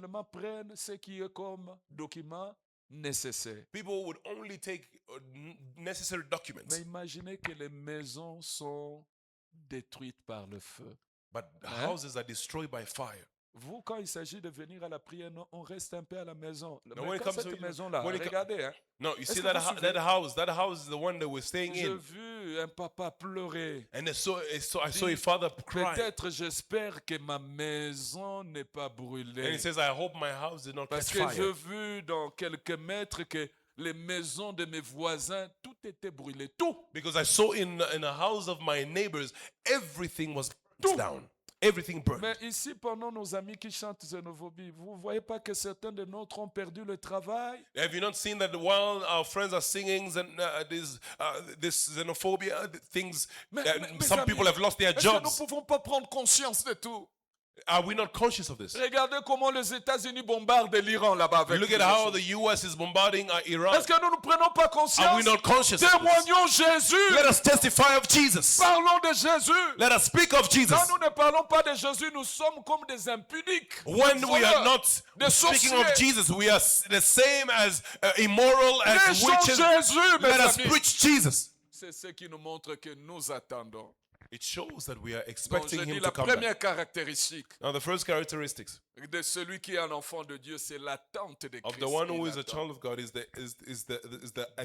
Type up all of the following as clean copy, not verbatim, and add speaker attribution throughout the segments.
Speaker 1: Seulement prennent ce qui est comme document nécessaire.
Speaker 2: People would only take necessary documents.
Speaker 1: Mais imaginez que les maisons sont détruites par le feu.
Speaker 2: But
Speaker 1: Hein?
Speaker 2: houses are destroyed by fire.
Speaker 1: Vous, quand il s'agit de venir à la prière, non, on reste un peu à la maison.
Speaker 2: Now,
Speaker 1: Mais
Speaker 2: when it
Speaker 1: quand
Speaker 2: comes
Speaker 1: cette
Speaker 2: to-
Speaker 1: maison-là,
Speaker 2: when it co-
Speaker 1: regardez, hein,
Speaker 2: No, you
Speaker 1: Est-ce
Speaker 2: see
Speaker 1: que
Speaker 2: that,
Speaker 1: vous
Speaker 2: that house is the one that we're staying
Speaker 1: j'ai
Speaker 2: in.
Speaker 1: vu un papa pleurer.
Speaker 2: And I saw a
Speaker 1: Dit,
Speaker 2: father cry.
Speaker 1: Peut-être j'espère que ma maison n'est pas
Speaker 2: And
Speaker 1: brûlée.
Speaker 2: he says, I hope my house did not
Speaker 1: Parce
Speaker 2: catch
Speaker 1: que
Speaker 2: fire.
Speaker 1: j'ai vu dans quelques mètres que les maisons de mes voisins, tout était brûlé. Tout.
Speaker 2: Because I saw in the house of my neighbors, everything was
Speaker 1: Tout.
Speaker 2: down. Everything burned.
Speaker 1: Mais ici, pendant nos amis qui chantent xénophobie, vous ne voyez pas que certains de nôtres ont perdu le travail?
Speaker 2: Have you not seen that while our friends are singing this xenophobia things,
Speaker 1: Mais,
Speaker 2: some
Speaker 1: amis,
Speaker 2: people have lost their
Speaker 1: est-ce que nous ne
Speaker 2: jobs?
Speaker 1: pouvons pas prendre conscience de tout?
Speaker 2: Are we not conscious of this?
Speaker 1: Regardez comment les États-Unis bombardent l'Iran là-bas.
Speaker 2: You
Speaker 1: Avec
Speaker 2: look
Speaker 1: toutes
Speaker 2: at
Speaker 1: les
Speaker 2: how
Speaker 1: choses.
Speaker 2: the U.S. is bombarding Iran.
Speaker 1: Est-ce que nous ne prenons pas
Speaker 2: Are
Speaker 1: conscience?
Speaker 2: we not conscious of this?
Speaker 1: Témoignons Jésus.
Speaker 2: Let us testify of Jesus.
Speaker 1: Parlons de Jésus.
Speaker 2: Let us speak of Jesus.
Speaker 1: Quand nous ne parlons pas de Jésus, nous sommes comme des impudiques.
Speaker 2: When
Speaker 1: des
Speaker 2: we are
Speaker 1: voleurs,
Speaker 2: not
Speaker 1: des
Speaker 2: speaking of
Speaker 1: sorciers.
Speaker 2: Jesus, we are the same as immoral, as
Speaker 1: Prêchons
Speaker 2: witches.
Speaker 1: Jésus, mes
Speaker 2: Let us
Speaker 1: amis.
Speaker 2: preach Jesus.
Speaker 1: C'est ce qui nous montre que nous attendons.
Speaker 2: It shows that we are
Speaker 1: Donc,
Speaker 2: expecting
Speaker 1: je dis
Speaker 2: him
Speaker 1: la
Speaker 2: to come back.
Speaker 1: première caractéristique
Speaker 2: Now, the first characteristics
Speaker 1: de celui qui est un enfant de Dieu, c'est l'attente de
Speaker 2: of
Speaker 1: Christ.
Speaker 2: the one who
Speaker 1: Il
Speaker 2: is a
Speaker 1: attend.
Speaker 2: child of God is the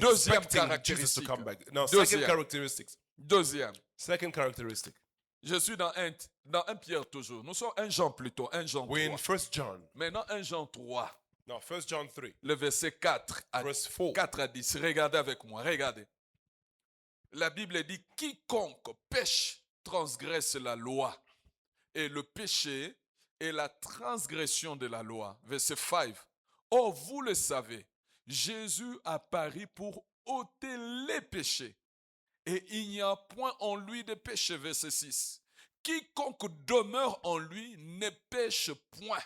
Speaker 1: Deuxième
Speaker 2: expecting Jesus to come back. Now,
Speaker 1: Deuxième.
Speaker 2: second characteristics.
Speaker 1: Deuxième,
Speaker 2: Second characteristic.
Speaker 1: je suis dans un Pierre toujours. Nous sommes 1 Jean plutôt, 1 Jean 3.
Speaker 2: We're in 1 John.
Speaker 1: Maintenant 1 Jean 3,
Speaker 2: Now, 1 John 3,
Speaker 1: le verset 4 à,
Speaker 2: verse 4.
Speaker 1: 4 à 10. Regardez avec moi, regardez. La Bible dit, quiconque pêche transgresse la loi. Et le péché est la transgression de la loi. Verset 5. Or, vous le savez, Jésus apparut pour ôter les péchés. Et il n'y a point en lui de péché. Verset 6. Quiconque demeure en lui ne pêche point.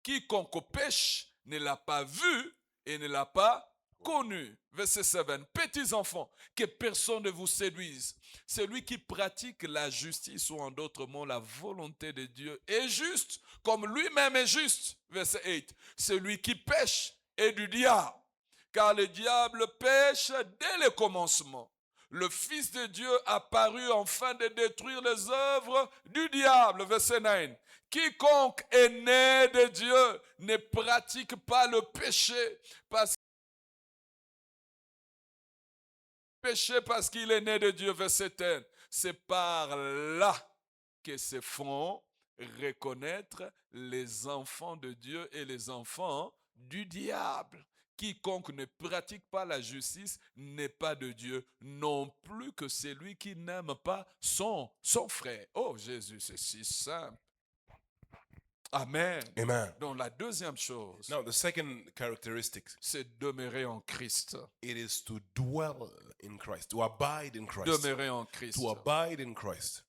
Speaker 1: Quiconque pêche ne l'a pas vu et ne l'a pas connu. Verset 7. Petits enfants, que personne ne vous séduise. Celui qui pratique la justice, ou en d'autres mots, la volonté de Dieu, est juste, comme lui-même est juste. Verset 8. Celui qui pêche est du diable, car le diable pêche dès le commencement. Le Fils de Dieu apparut afin de détruire les œuvres du diable. Verset 9. Quiconque est né de Dieu ne pratique pas le péché parce qu'il est né de Dieu. Verset 10. C'est par là que se font reconnaître les enfants de Dieu et les enfants du diable. Quiconque ne pratique pas la justice n'est pas de Dieu, non plus que celui qui n'aime pas son frère. Oh Jésus, c'est si simple. Amen.
Speaker 2: Amen.
Speaker 1: Donc la deuxième chose,
Speaker 2: Now, the second characteristic,
Speaker 1: c'est demeurer en Christ.
Speaker 2: it is to dwell in Christ, to abide in Christ.
Speaker 1: Demeurer en Christ.
Speaker 2: To abide in Christ.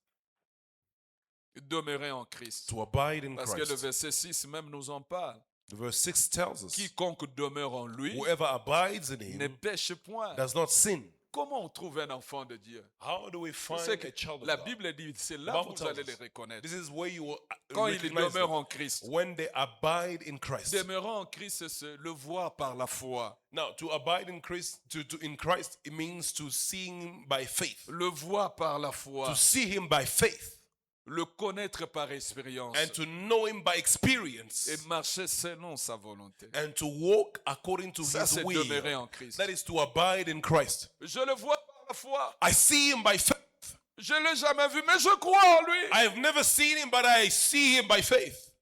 Speaker 1: Demeurer en Christ.
Speaker 2: To abide in
Speaker 1: Parce que le
Speaker 2: Christ.
Speaker 1: verset 6 même nous en parle.
Speaker 2: Verse 6 tells us,
Speaker 1: Quiconque demeure en lui
Speaker 2: whoever abides in
Speaker 1: ne
Speaker 2: him
Speaker 1: pêche point.
Speaker 2: does not sin.
Speaker 1: Comment on trouve un enfant de Dieu?
Speaker 2: How do we
Speaker 1: Vous
Speaker 2: find
Speaker 1: savez que
Speaker 2: a child of
Speaker 1: la
Speaker 2: God?
Speaker 1: Bible dit, c'est là
Speaker 2: The
Speaker 1: que
Speaker 2: Bible
Speaker 1: vous allez
Speaker 2: tells
Speaker 1: les
Speaker 2: us,
Speaker 1: reconnaître.
Speaker 2: this is where you will
Speaker 1: Quand il
Speaker 2: recognize
Speaker 1: demeure
Speaker 2: them.
Speaker 1: en Christ.
Speaker 2: When they abide in Christ.
Speaker 1: Demeurant en Christ, c'est le voir par la foi.
Speaker 2: Now, to abide in Christ, in Christ, it means to see him by faith.
Speaker 1: Le voir par la foi.
Speaker 2: To see him by faith.
Speaker 1: Le connaître par expérience.
Speaker 2: And to know him by experience.
Speaker 1: Et marcher selon sa volonté.
Speaker 2: And to walk according to
Speaker 1: Ça,
Speaker 2: his
Speaker 1: c'est
Speaker 2: will.
Speaker 1: demeurer en Christ.
Speaker 2: That is to abide in Christ.
Speaker 1: Je le vois par la foi.
Speaker 2: I see him by faith.
Speaker 1: Je ne l'ai jamais vu, mais je crois en lui.
Speaker 2: I have never seen him, but I see him by faith.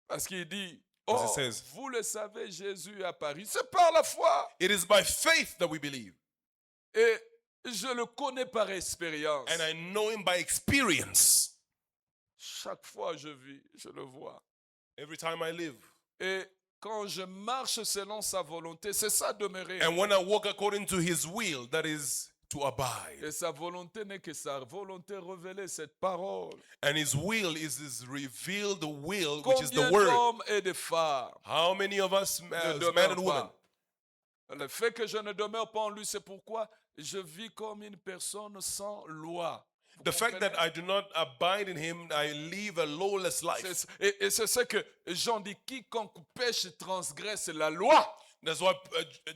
Speaker 1: Parce qu'il dit,
Speaker 2: As it
Speaker 1: oh,
Speaker 2: says,
Speaker 1: vous le savez, Jésus est apparu. C'est par la foi.
Speaker 2: it is by faith that we believe.
Speaker 1: Et je le connais par expérience.
Speaker 2: And I know him by experience.
Speaker 1: Chaque fois je vis, je le vois.
Speaker 2: Every time I live.
Speaker 1: Et quand je marche selon sa volonté, c'est ça demeurer.
Speaker 2: And when I walk according to his will, that is to abide.
Speaker 1: Et sa volonté n'est que sa volonté révélée, cette parole.
Speaker 2: And his will is his revealed will, which is
Speaker 1: Combien
Speaker 2: the word.
Speaker 1: d'hommes et de femmes
Speaker 2: How many of us,
Speaker 1: ne
Speaker 2: men
Speaker 1: demeurent
Speaker 2: and women,
Speaker 1: pas? Le fait que je ne demeure pas en lui, c'est pourquoi je vis comme une personne sans loi.
Speaker 2: The fact that I do not abide in him, I live a lawless life.
Speaker 1: Et c'est ce que Jean dit, quiconque pêche transgresse la loi.
Speaker 2: That's why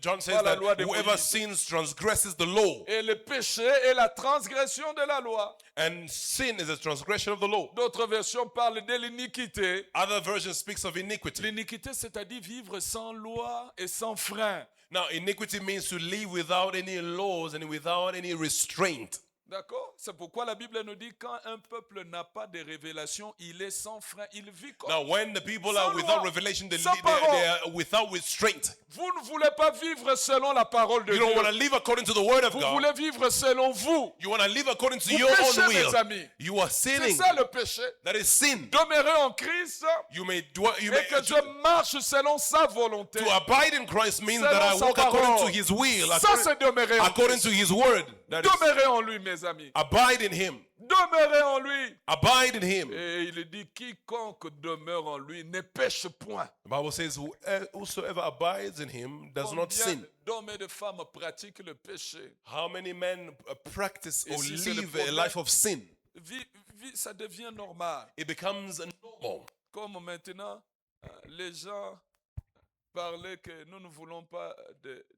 Speaker 2: John says
Speaker 1: Par la
Speaker 2: that
Speaker 1: loi de
Speaker 2: whoever
Speaker 1: Moïse.
Speaker 2: sins transgresses the law.
Speaker 1: Et le péché est la transgression de la loi.
Speaker 2: And sin is a transgression of the law.
Speaker 1: D'autres versions parlent de l'iniquité.
Speaker 2: Other version speaks of iniquity.
Speaker 1: L'iniquité, c'est-à-dire vivre sans loi et sans frein.
Speaker 2: Now, iniquity means to live without any laws and without any restraint.
Speaker 1: D'accord? C'est pourquoi la Bible nous dit quand un peuple n'a pas de révélation, il est sans frein, il vit comme.
Speaker 2: Now, when the people
Speaker 1: Sans
Speaker 2: are without
Speaker 1: loi,
Speaker 2: revelation, they
Speaker 1: sans
Speaker 2: are
Speaker 1: parole.
Speaker 2: without restraint.
Speaker 1: Vous ne voulez pas vivre selon la parole de
Speaker 2: You
Speaker 1: Dieu.
Speaker 2: don't want to live according to the word of
Speaker 1: Vous
Speaker 2: God.
Speaker 1: voulez vivre selon vous.
Speaker 2: You want to live according to
Speaker 1: Vous
Speaker 2: your
Speaker 1: péchez,
Speaker 2: own
Speaker 1: mes
Speaker 2: will.
Speaker 1: amis.
Speaker 2: You are
Speaker 1: C'est
Speaker 2: sinning.
Speaker 1: ça le péché.
Speaker 2: That is sin.
Speaker 1: Demeurer en Christ
Speaker 2: You may
Speaker 1: et que je marche selon sa volonté.
Speaker 2: to abide in Christ means
Speaker 1: Selon
Speaker 2: that I
Speaker 1: sa
Speaker 2: walk according to
Speaker 1: parole.
Speaker 2: His will,
Speaker 1: Ça, c'est demeurer en
Speaker 2: according
Speaker 1: Christ.
Speaker 2: to His word. That is,
Speaker 1: Demeurer en lui, mes amis.
Speaker 2: abide in Him.
Speaker 1: Demeurer en lui.
Speaker 2: Abide in Him.
Speaker 1: Et il dit, quiconque demeure en lui ne pêche point.
Speaker 2: The Bible says, whosoever abides in Him does not
Speaker 1: Combien
Speaker 2: sin.
Speaker 1: d'hommes et de femmes pratiquent le péché?
Speaker 2: How many men practice or
Speaker 1: Ici, c'est le
Speaker 2: live a
Speaker 1: problème.
Speaker 2: life of sin?
Speaker 1: Ça devient normal.
Speaker 2: It becomes normal.
Speaker 1: Comme maintenant, les gens parlaient que nous ne voulons pas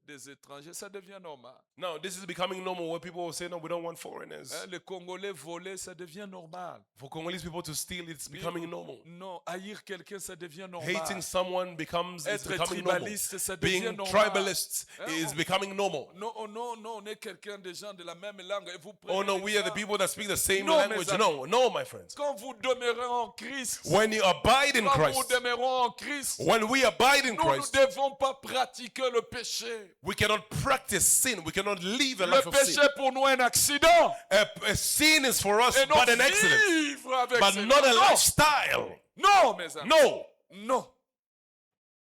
Speaker 1: des étrangers, ça devient normal.
Speaker 2: Now, this is becoming normal where people will say, no, we don't want foreigners.
Speaker 1: Les Congolais voler, ça devient normal.
Speaker 2: For Congolese people to steal, it's becoming normal.
Speaker 1: Non, haïr quelqu'un, ça devient normal.
Speaker 2: Hating someone it's
Speaker 1: Être
Speaker 2: becoming normal.
Speaker 1: tribaliste, ça devient
Speaker 2: Being
Speaker 1: normal.
Speaker 2: tribalists is becoming normal.
Speaker 1: Non, on est quelqu'un des gens de la même langue. Et vous
Speaker 2: Oh no,
Speaker 1: prenez
Speaker 2: we are the
Speaker 1: l'exemple.
Speaker 2: people that speak the same
Speaker 1: No,
Speaker 2: language.
Speaker 1: mes
Speaker 2: No, no, my friends.
Speaker 1: Quand vous demeurez en Christ,
Speaker 2: When you abide in
Speaker 1: quand nous
Speaker 2: Christ,
Speaker 1: demeurons en Christ,
Speaker 2: when we abide in
Speaker 1: nous ne
Speaker 2: Christ,
Speaker 1: devons pas pratiquer le péché.
Speaker 2: we cannot practice sin. We cannot live a
Speaker 1: Le
Speaker 2: life of
Speaker 1: péché
Speaker 2: sin.
Speaker 1: pour nous est un accident.
Speaker 2: A sin is for us
Speaker 1: Et non
Speaker 2: but an accident,
Speaker 1: vivre avec
Speaker 2: but
Speaker 1: ces
Speaker 2: not a
Speaker 1: gens.
Speaker 2: lifestyle.
Speaker 1: Non, mes amis.
Speaker 2: No.
Speaker 1: Non.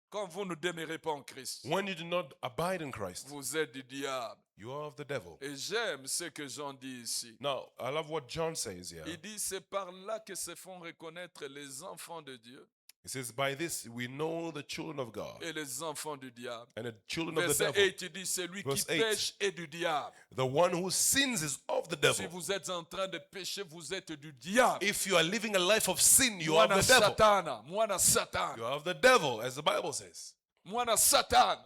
Speaker 1: Quand vous ne demeurez pas en Christ,
Speaker 2: When you do not abide in Christ,
Speaker 1: vous êtes du diable.
Speaker 2: you are of the devil.
Speaker 1: Et j'aime ce que Jean dit ici.
Speaker 2: Now, I love what John says here.
Speaker 1: Il dit, c'est par là que se font reconnaître les enfants de Dieu
Speaker 2: He says, by this we know the children of God
Speaker 1: et les enfants du diable.
Speaker 2: and the children of the
Speaker 1: Verset
Speaker 2: devil.
Speaker 1: 8, il dit, celui qui
Speaker 2: Verse 8.
Speaker 1: pêche est du diable.
Speaker 2: The one who sins is of the
Speaker 1: Si
Speaker 2: devil.
Speaker 1: vous êtes en train de pécher, vous êtes du diable.
Speaker 2: If you are living a life of sin, you are
Speaker 1: Mwana
Speaker 2: of the devil.
Speaker 1: Satana, mwana Satan,
Speaker 2: You are of the devil, as the Bible says.
Speaker 1: mwana Satan.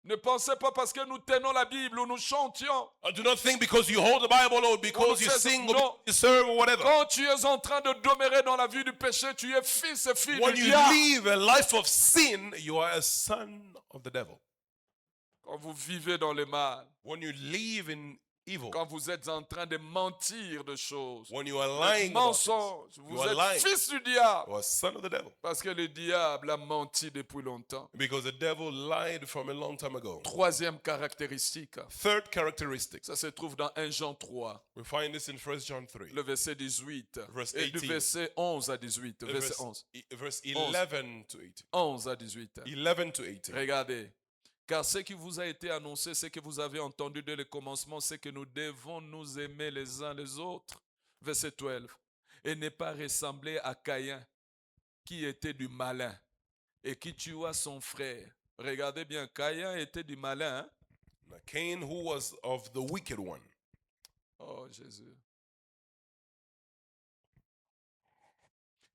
Speaker 1: Ne pensez pas parce que nous tenons la Bible ou nous chantions.
Speaker 2: Do not think because you hold the Bible or because you sing or
Speaker 1: No.
Speaker 2: because you serve or whatever.
Speaker 1: Quand tu es en train de demeurer dans la vie du péché, tu es fils et fille
Speaker 2: When
Speaker 1: du
Speaker 2: you
Speaker 1: diable.
Speaker 2: live a life of sin, you are a son of the devil.
Speaker 1: Quand vous vivez dans le mal,
Speaker 2: When you live in evil,
Speaker 1: quand vous êtes en train de mentir de choses,
Speaker 2: when you are
Speaker 1: le
Speaker 2: lying about
Speaker 1: mensonge,
Speaker 2: things,
Speaker 1: vous
Speaker 2: you are
Speaker 1: êtes
Speaker 2: lying.
Speaker 1: fils du diable.
Speaker 2: You are son of the devil.
Speaker 1: Parce que le diable a menti depuis longtemps.
Speaker 2: Because the devil lied from a long time ago.
Speaker 1: Troisième caractéristique,
Speaker 2: Third characteristic,
Speaker 1: ça se trouve dans 1 Jean 3,
Speaker 2: we find this in 1 John 3.
Speaker 1: le verset 18,
Speaker 2: Verse
Speaker 1: et du
Speaker 2: 18.
Speaker 1: verset 11 à 18, verset
Speaker 2: Verse,
Speaker 1: 11,
Speaker 2: verse 11 to 18.
Speaker 1: 11 à 18.
Speaker 2: 11 to 18.
Speaker 1: Regardez. Car ce qui vous a été annoncé, ce que vous avez entendu dès le commencement, c'est que nous devons nous aimer les uns les autres. Verset 12. Et ne pas ressembler à Caïn, qui était du malin et qui tua son frère. Regardez bien, Caïn était du malin. Hein?
Speaker 2: Now, Cain, who was of the wicked one.
Speaker 1: Oh Jésus.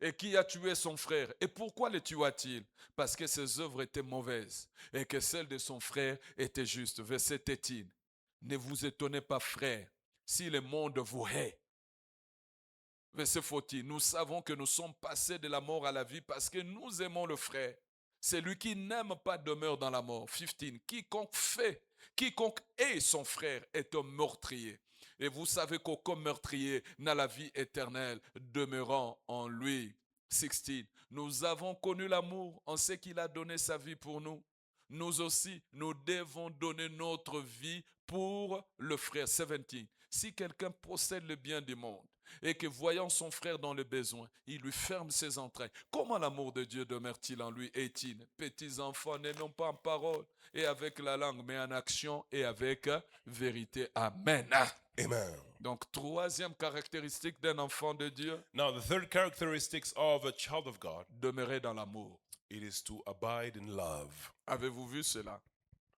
Speaker 1: Et qui a tué son frère. Et pourquoi le tua-t-il? Parce que ses œuvres étaient mauvaises et que celles de son frère étaient justes. Verset 13. Ne vous étonnez pas, frères, si le monde vous hait. Verset 14. Nous savons que nous sommes passés de la mort à la vie parce que nous aimons le frère. Celui qui n'aime pas demeure dans la mort. 15. Quiconque hait son frère est un meurtrier. Et vous savez qu'aucun meurtrier n'a la vie éternelle demeurant en lui. 16. Nous avons connu l'amour en ce qu'il a donné sa vie pour nous. Nous aussi, nous devons donner notre vie pour le frère. 17. Si quelqu'un possède le bien du monde et que voyant son frère dans le besoin, il lui ferme ses entrailles, comment l'amour de Dieu demeure-t-il en lui? 18. Petits enfants, ne non pas en parole et avec la langue, mais en action et avec vérité. Amen.
Speaker 2: Amen.
Speaker 1: Donc, troisième caractéristique d'un enfant de Dieu,
Speaker 2: Now, the third characteristics of a child of God,
Speaker 1: demeurer dans l'amour.
Speaker 2: it is to abide in love.
Speaker 1: Avez-vous vu cela?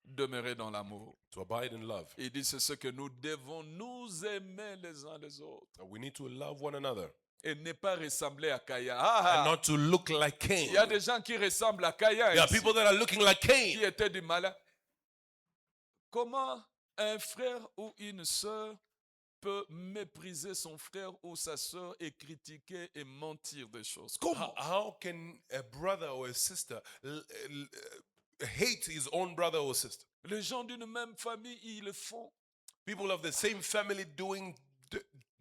Speaker 1: demeurer dans l'amour.
Speaker 2: to abide in love.
Speaker 1: Il dit c'est ce que nous devons nous aimer les uns les autres.
Speaker 2: And we need to love one another
Speaker 1: Et ne pas ressembler à Caïn.
Speaker 2: and not to look like Cain.
Speaker 1: Il y a des gens qui ressemblent à Caïn.
Speaker 2: There are
Speaker 1: ici,
Speaker 2: people that are looking like Cain.
Speaker 1: qui étaient du malin. Comment un frère ou une sœur peut mépriser son frère ou sa sœur et critiquer et mentir des choses? Comment?
Speaker 2: How can a brother or a sister hate his own brother or sister?
Speaker 1: Les gens d'une même famille, ils le font.
Speaker 2: People of the same family doing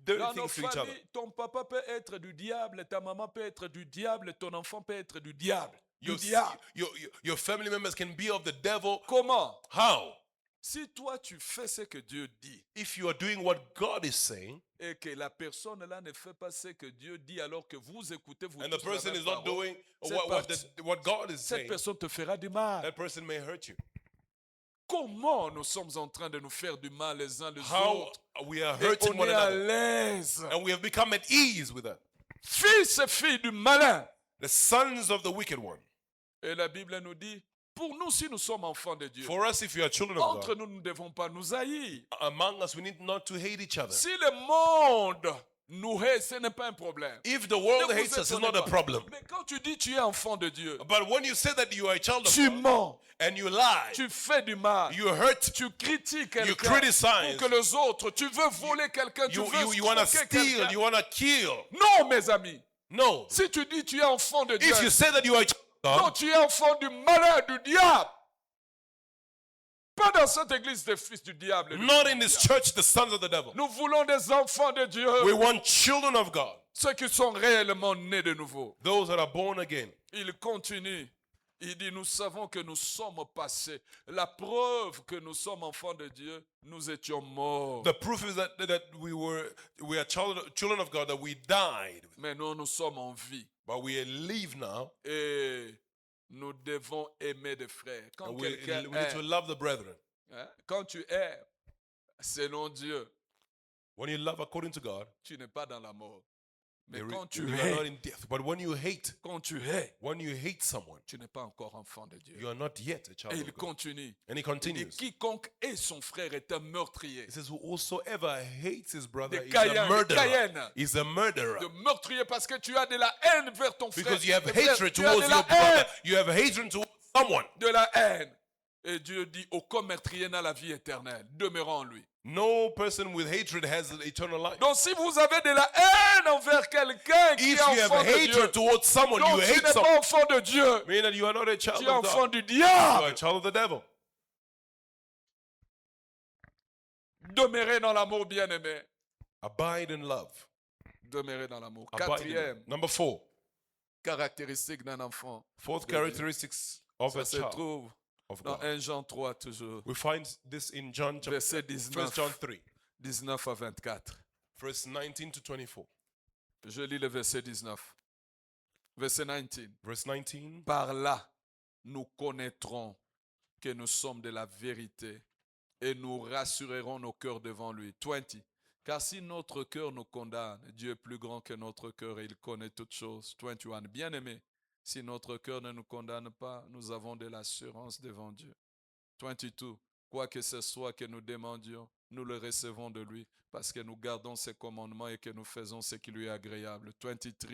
Speaker 2: dirty
Speaker 1: Dans nos
Speaker 2: things to each other.
Speaker 1: familles, ton papa peut être du diable, ta maman peut être du diable, ton enfant peut être du diable. Du diable.
Speaker 2: Your family members can be of the devil.
Speaker 1: Comment?
Speaker 2: How?
Speaker 1: Si toi tu fais ce que Dieu dit
Speaker 2: If you are doing what God is saying
Speaker 1: et que la personne là ne fait pas ce que Dieu dit alors que vous écoutez, vous
Speaker 2: and the
Speaker 1: tous la
Speaker 2: person
Speaker 1: même
Speaker 2: is not
Speaker 1: parole,
Speaker 2: doing
Speaker 1: cette
Speaker 2: what God is
Speaker 1: cette
Speaker 2: saying,
Speaker 1: personne te fera du mal.
Speaker 2: that person may hurt you.
Speaker 1: Comment nous sommes en train de nous faire du mal les uns les
Speaker 2: How
Speaker 1: autres
Speaker 2: we are
Speaker 1: et
Speaker 2: hurting
Speaker 1: on
Speaker 2: one
Speaker 1: est à
Speaker 2: another.
Speaker 1: l'aise.
Speaker 2: And we have become at ease with that.
Speaker 1: Fils et filles du malin.
Speaker 2: The sons of the wicked one.
Speaker 1: Et la Bible nous dit, pour nous si nous sommes enfants de Dieu,
Speaker 2: For us, if you are children of
Speaker 1: entre
Speaker 2: God,
Speaker 1: nous, nous ne devons pas nous haïr.
Speaker 2: among us, we need not to hate each other.
Speaker 1: Si le monde nous hait, ce n'est pas un problème.
Speaker 2: If the world
Speaker 1: Ne vous
Speaker 2: hates us, it's
Speaker 1: étonnez
Speaker 2: not a
Speaker 1: pas.
Speaker 2: problem.
Speaker 1: Mais quand tu dis tu es enfant de Dieu,
Speaker 2: But when you say that you are a child of
Speaker 1: tu
Speaker 2: God
Speaker 1: mens,
Speaker 2: and you lie,
Speaker 1: tu fais du mal,
Speaker 2: you hurt,
Speaker 1: tu critiques
Speaker 2: you
Speaker 1: quelqu'un
Speaker 2: criticize,
Speaker 1: pour que les autres, tu veux voler quelqu'un, tu veux
Speaker 2: you want to
Speaker 1: escroquer
Speaker 2: steal,
Speaker 1: quelqu'un.
Speaker 2: you want to kill.
Speaker 1: Non, mes amis.
Speaker 2: No.
Speaker 1: Si tu dis tu es enfant de Dieu,
Speaker 2: If you say that you are a child of
Speaker 1: non,
Speaker 2: God,
Speaker 1: tu es enfant du malin, du diable. Pas dans cette église des fils du diable. et des
Speaker 2: not
Speaker 1: filles
Speaker 2: in
Speaker 1: du
Speaker 2: this
Speaker 1: diable.
Speaker 2: church, the sons of the devil.
Speaker 1: Nous voulons des enfants de Dieu,
Speaker 2: We want children of God,
Speaker 1: ceux qui sont réellement nés de nouveau.
Speaker 2: those that are born again.
Speaker 1: Il continue. Il dit, nous savons que nous sommes passés. La preuve que nous sommes enfants de Dieu, nous étions morts.
Speaker 2: The proof is that we are children of God, that we died,
Speaker 1: Mais nous sommes en vie.
Speaker 2: but we live now,
Speaker 1: Et nous devons aimer des frères. Quand
Speaker 2: and we
Speaker 1: quelqu'un
Speaker 2: need to
Speaker 1: aime,
Speaker 2: love the brethren.
Speaker 1: hein, quand tu aimes, selon Dieu,
Speaker 2: When you love according to God,
Speaker 1: tu n'es pas dans la mort. Mais
Speaker 2: you
Speaker 1: quand tu
Speaker 2: are not
Speaker 1: hais,
Speaker 2: in death. But when you hate someone,
Speaker 1: tu n'es pas encore enfant de Dieu.
Speaker 2: you are not yet a child
Speaker 1: Et
Speaker 2: of
Speaker 1: il
Speaker 2: God.
Speaker 1: continue.
Speaker 2: And he
Speaker 1: Et
Speaker 2: continues.
Speaker 1: quiconque hait son frère est un meurtrier.
Speaker 2: He says, whosoever hates his brother
Speaker 1: De
Speaker 2: is a
Speaker 1: Caïn, de
Speaker 2: murderer.
Speaker 1: Caïn.
Speaker 2: Is a murderer.
Speaker 1: De meurtrier parce que tu as de la haine vers ton frère.
Speaker 2: Because you have
Speaker 1: Frère,
Speaker 2: hatred
Speaker 1: tu as
Speaker 2: towards
Speaker 1: de la
Speaker 2: your brother.
Speaker 1: haine.
Speaker 2: You have hatred towards someone.
Speaker 1: De la haine. Et Dieu dit, aucun meurtrier n'a la vie éternelle. Demeurons en lui.
Speaker 2: No person with hatred has eternal life.
Speaker 1: Donc si vous avez de la haine envers quelqu'un qui
Speaker 2: If
Speaker 1: est
Speaker 2: you have
Speaker 1: enfant de Dieu,
Speaker 2: hatred towards someone,
Speaker 1: donc
Speaker 2: you
Speaker 1: tu
Speaker 2: hate
Speaker 1: n'es
Speaker 2: someone,
Speaker 1: pas enfant de Dieu.
Speaker 2: meaning that you are not a child
Speaker 1: Tu es
Speaker 2: of
Speaker 1: enfant
Speaker 2: God.
Speaker 1: du
Speaker 2: You are
Speaker 1: diable.
Speaker 2: a child of the devil.
Speaker 1: Demeurez dans l'amour, bien-aimé.
Speaker 2: Abide in love.
Speaker 1: Demeurez dans l'amour.
Speaker 2: Abide in love.
Speaker 1: Quatrième
Speaker 2: Number 4.
Speaker 1: caractéristique d'un enfant.
Speaker 2: Fourth
Speaker 1: de Dieu.
Speaker 2: characteristics of a
Speaker 1: Ça se
Speaker 2: child
Speaker 1: trouve
Speaker 2: of
Speaker 1: dans
Speaker 2: God.
Speaker 1: 1 Jean 3 toujours.
Speaker 2: We find this in John chapter
Speaker 1: Verset
Speaker 2: 1 John
Speaker 1: 19,
Speaker 2: 3,
Speaker 1: 19 à 24.
Speaker 2: verse 19 to 24.
Speaker 1: Je lis le verset 19. Verset 19.
Speaker 2: Verse 19.
Speaker 1: Par là, nous connaîtrons que nous sommes de la vérité et nous rassurerons nos cœurs devant lui. 20. Car si notre cœur nous condamne, Dieu est plus grand que notre cœur et il connaît toutes choses. 21. Bien-aimé, si notre cœur ne nous condamne pas, nous avons de l'assurance devant Dieu. 22. Quoi que ce soit que nous demandions, nous le recevons de lui parce que nous gardons ses commandements et que nous faisons ce qui lui est agréable. 23.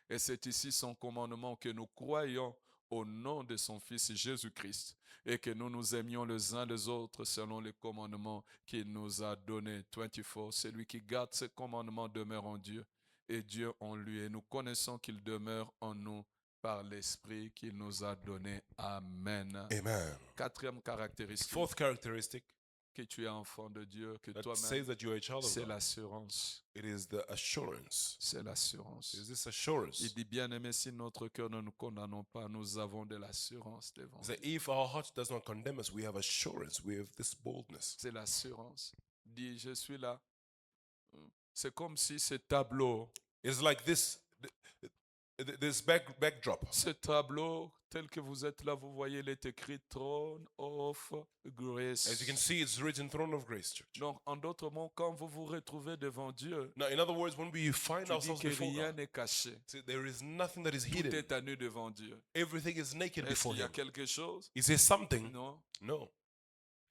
Speaker 1: Et c'est ici son commandement que nous croyons au nom de son Fils Jésus-Christ et que nous nous aimions les uns les autres selon les commandements qu'il nous a donnés. 24. Celui qui garde ses commandements demeure en Dieu et Dieu en lui. Et nous connaissons qu'il demeure en nous par l'Esprit qu'il nous a donné. Amen.
Speaker 2: Amen.
Speaker 1: Quatrième caractéristique,
Speaker 2: Fourth characteristic
Speaker 1: que tu es enfant de Dieu, que
Speaker 2: that says
Speaker 1: toi-même,
Speaker 2: that you are a child of
Speaker 1: c'est
Speaker 2: God.
Speaker 1: l'assurance.
Speaker 2: It is the assurance.
Speaker 1: C'est l'assurance.
Speaker 2: It is this assurance.
Speaker 1: Il dit, bien-aimé, si notre cœur ne nous condamne pas, nous avons de l'assurance devant
Speaker 2: That
Speaker 1: Dieu.
Speaker 2: if our heart does not condemn us, we have assurance. We have this boldness.
Speaker 1: C'est l'assurance. Dis, je suis là. C'est comme si ce tableau,
Speaker 2: It's like this backdrop.
Speaker 1: ce tableau, tel que vous êtes là, vous voyez, il est écrit Throne of Grace.
Speaker 2: As you can see, it's written Throne of Grace Church.
Speaker 1: Donc, en d'autres mots, quand vous vous retrouvez devant Dieu,
Speaker 2: Now, in other words, when we find
Speaker 1: tu dis
Speaker 2: ourselves
Speaker 1: que
Speaker 2: before
Speaker 1: rien
Speaker 2: God,
Speaker 1: n'est caché.
Speaker 2: see, there is nothing that is
Speaker 1: Tout
Speaker 2: hidden.
Speaker 1: est à nu devant Dieu.
Speaker 2: Everything is naked
Speaker 1: Est-ce
Speaker 2: before
Speaker 1: qu'il y a
Speaker 2: Him.
Speaker 1: quelque chose?
Speaker 2: Is there something?
Speaker 1: Non.
Speaker 2: No.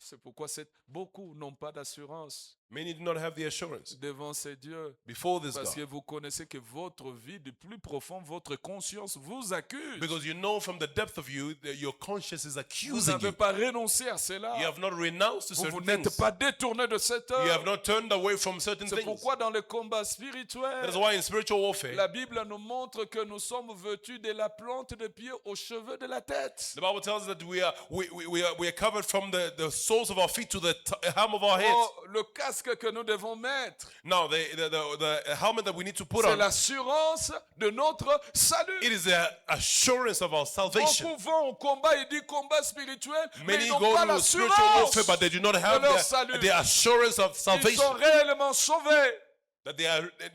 Speaker 1: C'est pourquoi beaucoup n'ont pas d'assurance
Speaker 2: Many do not have the assurance
Speaker 1: devant ces dieux.
Speaker 2: before this
Speaker 1: Parce que
Speaker 2: God.
Speaker 1: vous connaissez que votre vie du plus profond, votre conscience vous accuse.
Speaker 2: Because you know from the depth of you that your conscience is
Speaker 1: Vous
Speaker 2: accusing
Speaker 1: n'avez
Speaker 2: you.
Speaker 1: pas renoncé à cela.
Speaker 2: You have not renounced to
Speaker 1: Vous
Speaker 2: certain
Speaker 1: n'êtes
Speaker 2: things.
Speaker 1: pas détourné de cette
Speaker 2: You have
Speaker 1: œuvre.
Speaker 2: not turned away from certain
Speaker 1: C'est
Speaker 2: things.
Speaker 1: pourquoi dans le combat
Speaker 2: That
Speaker 1: spirituel,
Speaker 2: is why in spiritual warfare,
Speaker 1: la Bible nous montre que nous sommes vêtus de la plante de pied aux cheveux de la tête.
Speaker 2: the Bible tells us that we are covered from the soles of our feet to the hem of our heads.
Speaker 1: Oh, le casque que nous devons mettre,
Speaker 2: Now, the helmet that we need to put
Speaker 1: c'est
Speaker 2: on,
Speaker 1: l'assurance de notre salut.
Speaker 2: it is the assurance of our salvation.
Speaker 1: Beaucoup vont au combat, il dit combat spirituel, mais
Speaker 2: Many
Speaker 1: ils n'ont
Speaker 2: go
Speaker 1: pas
Speaker 2: to spiritual
Speaker 1: l'assurance
Speaker 2: warfare, but they do not have
Speaker 1: leur salut.
Speaker 2: the assurance of
Speaker 1: Ils
Speaker 2: salvation.
Speaker 1: sont réellement sauvés.
Speaker 2: That they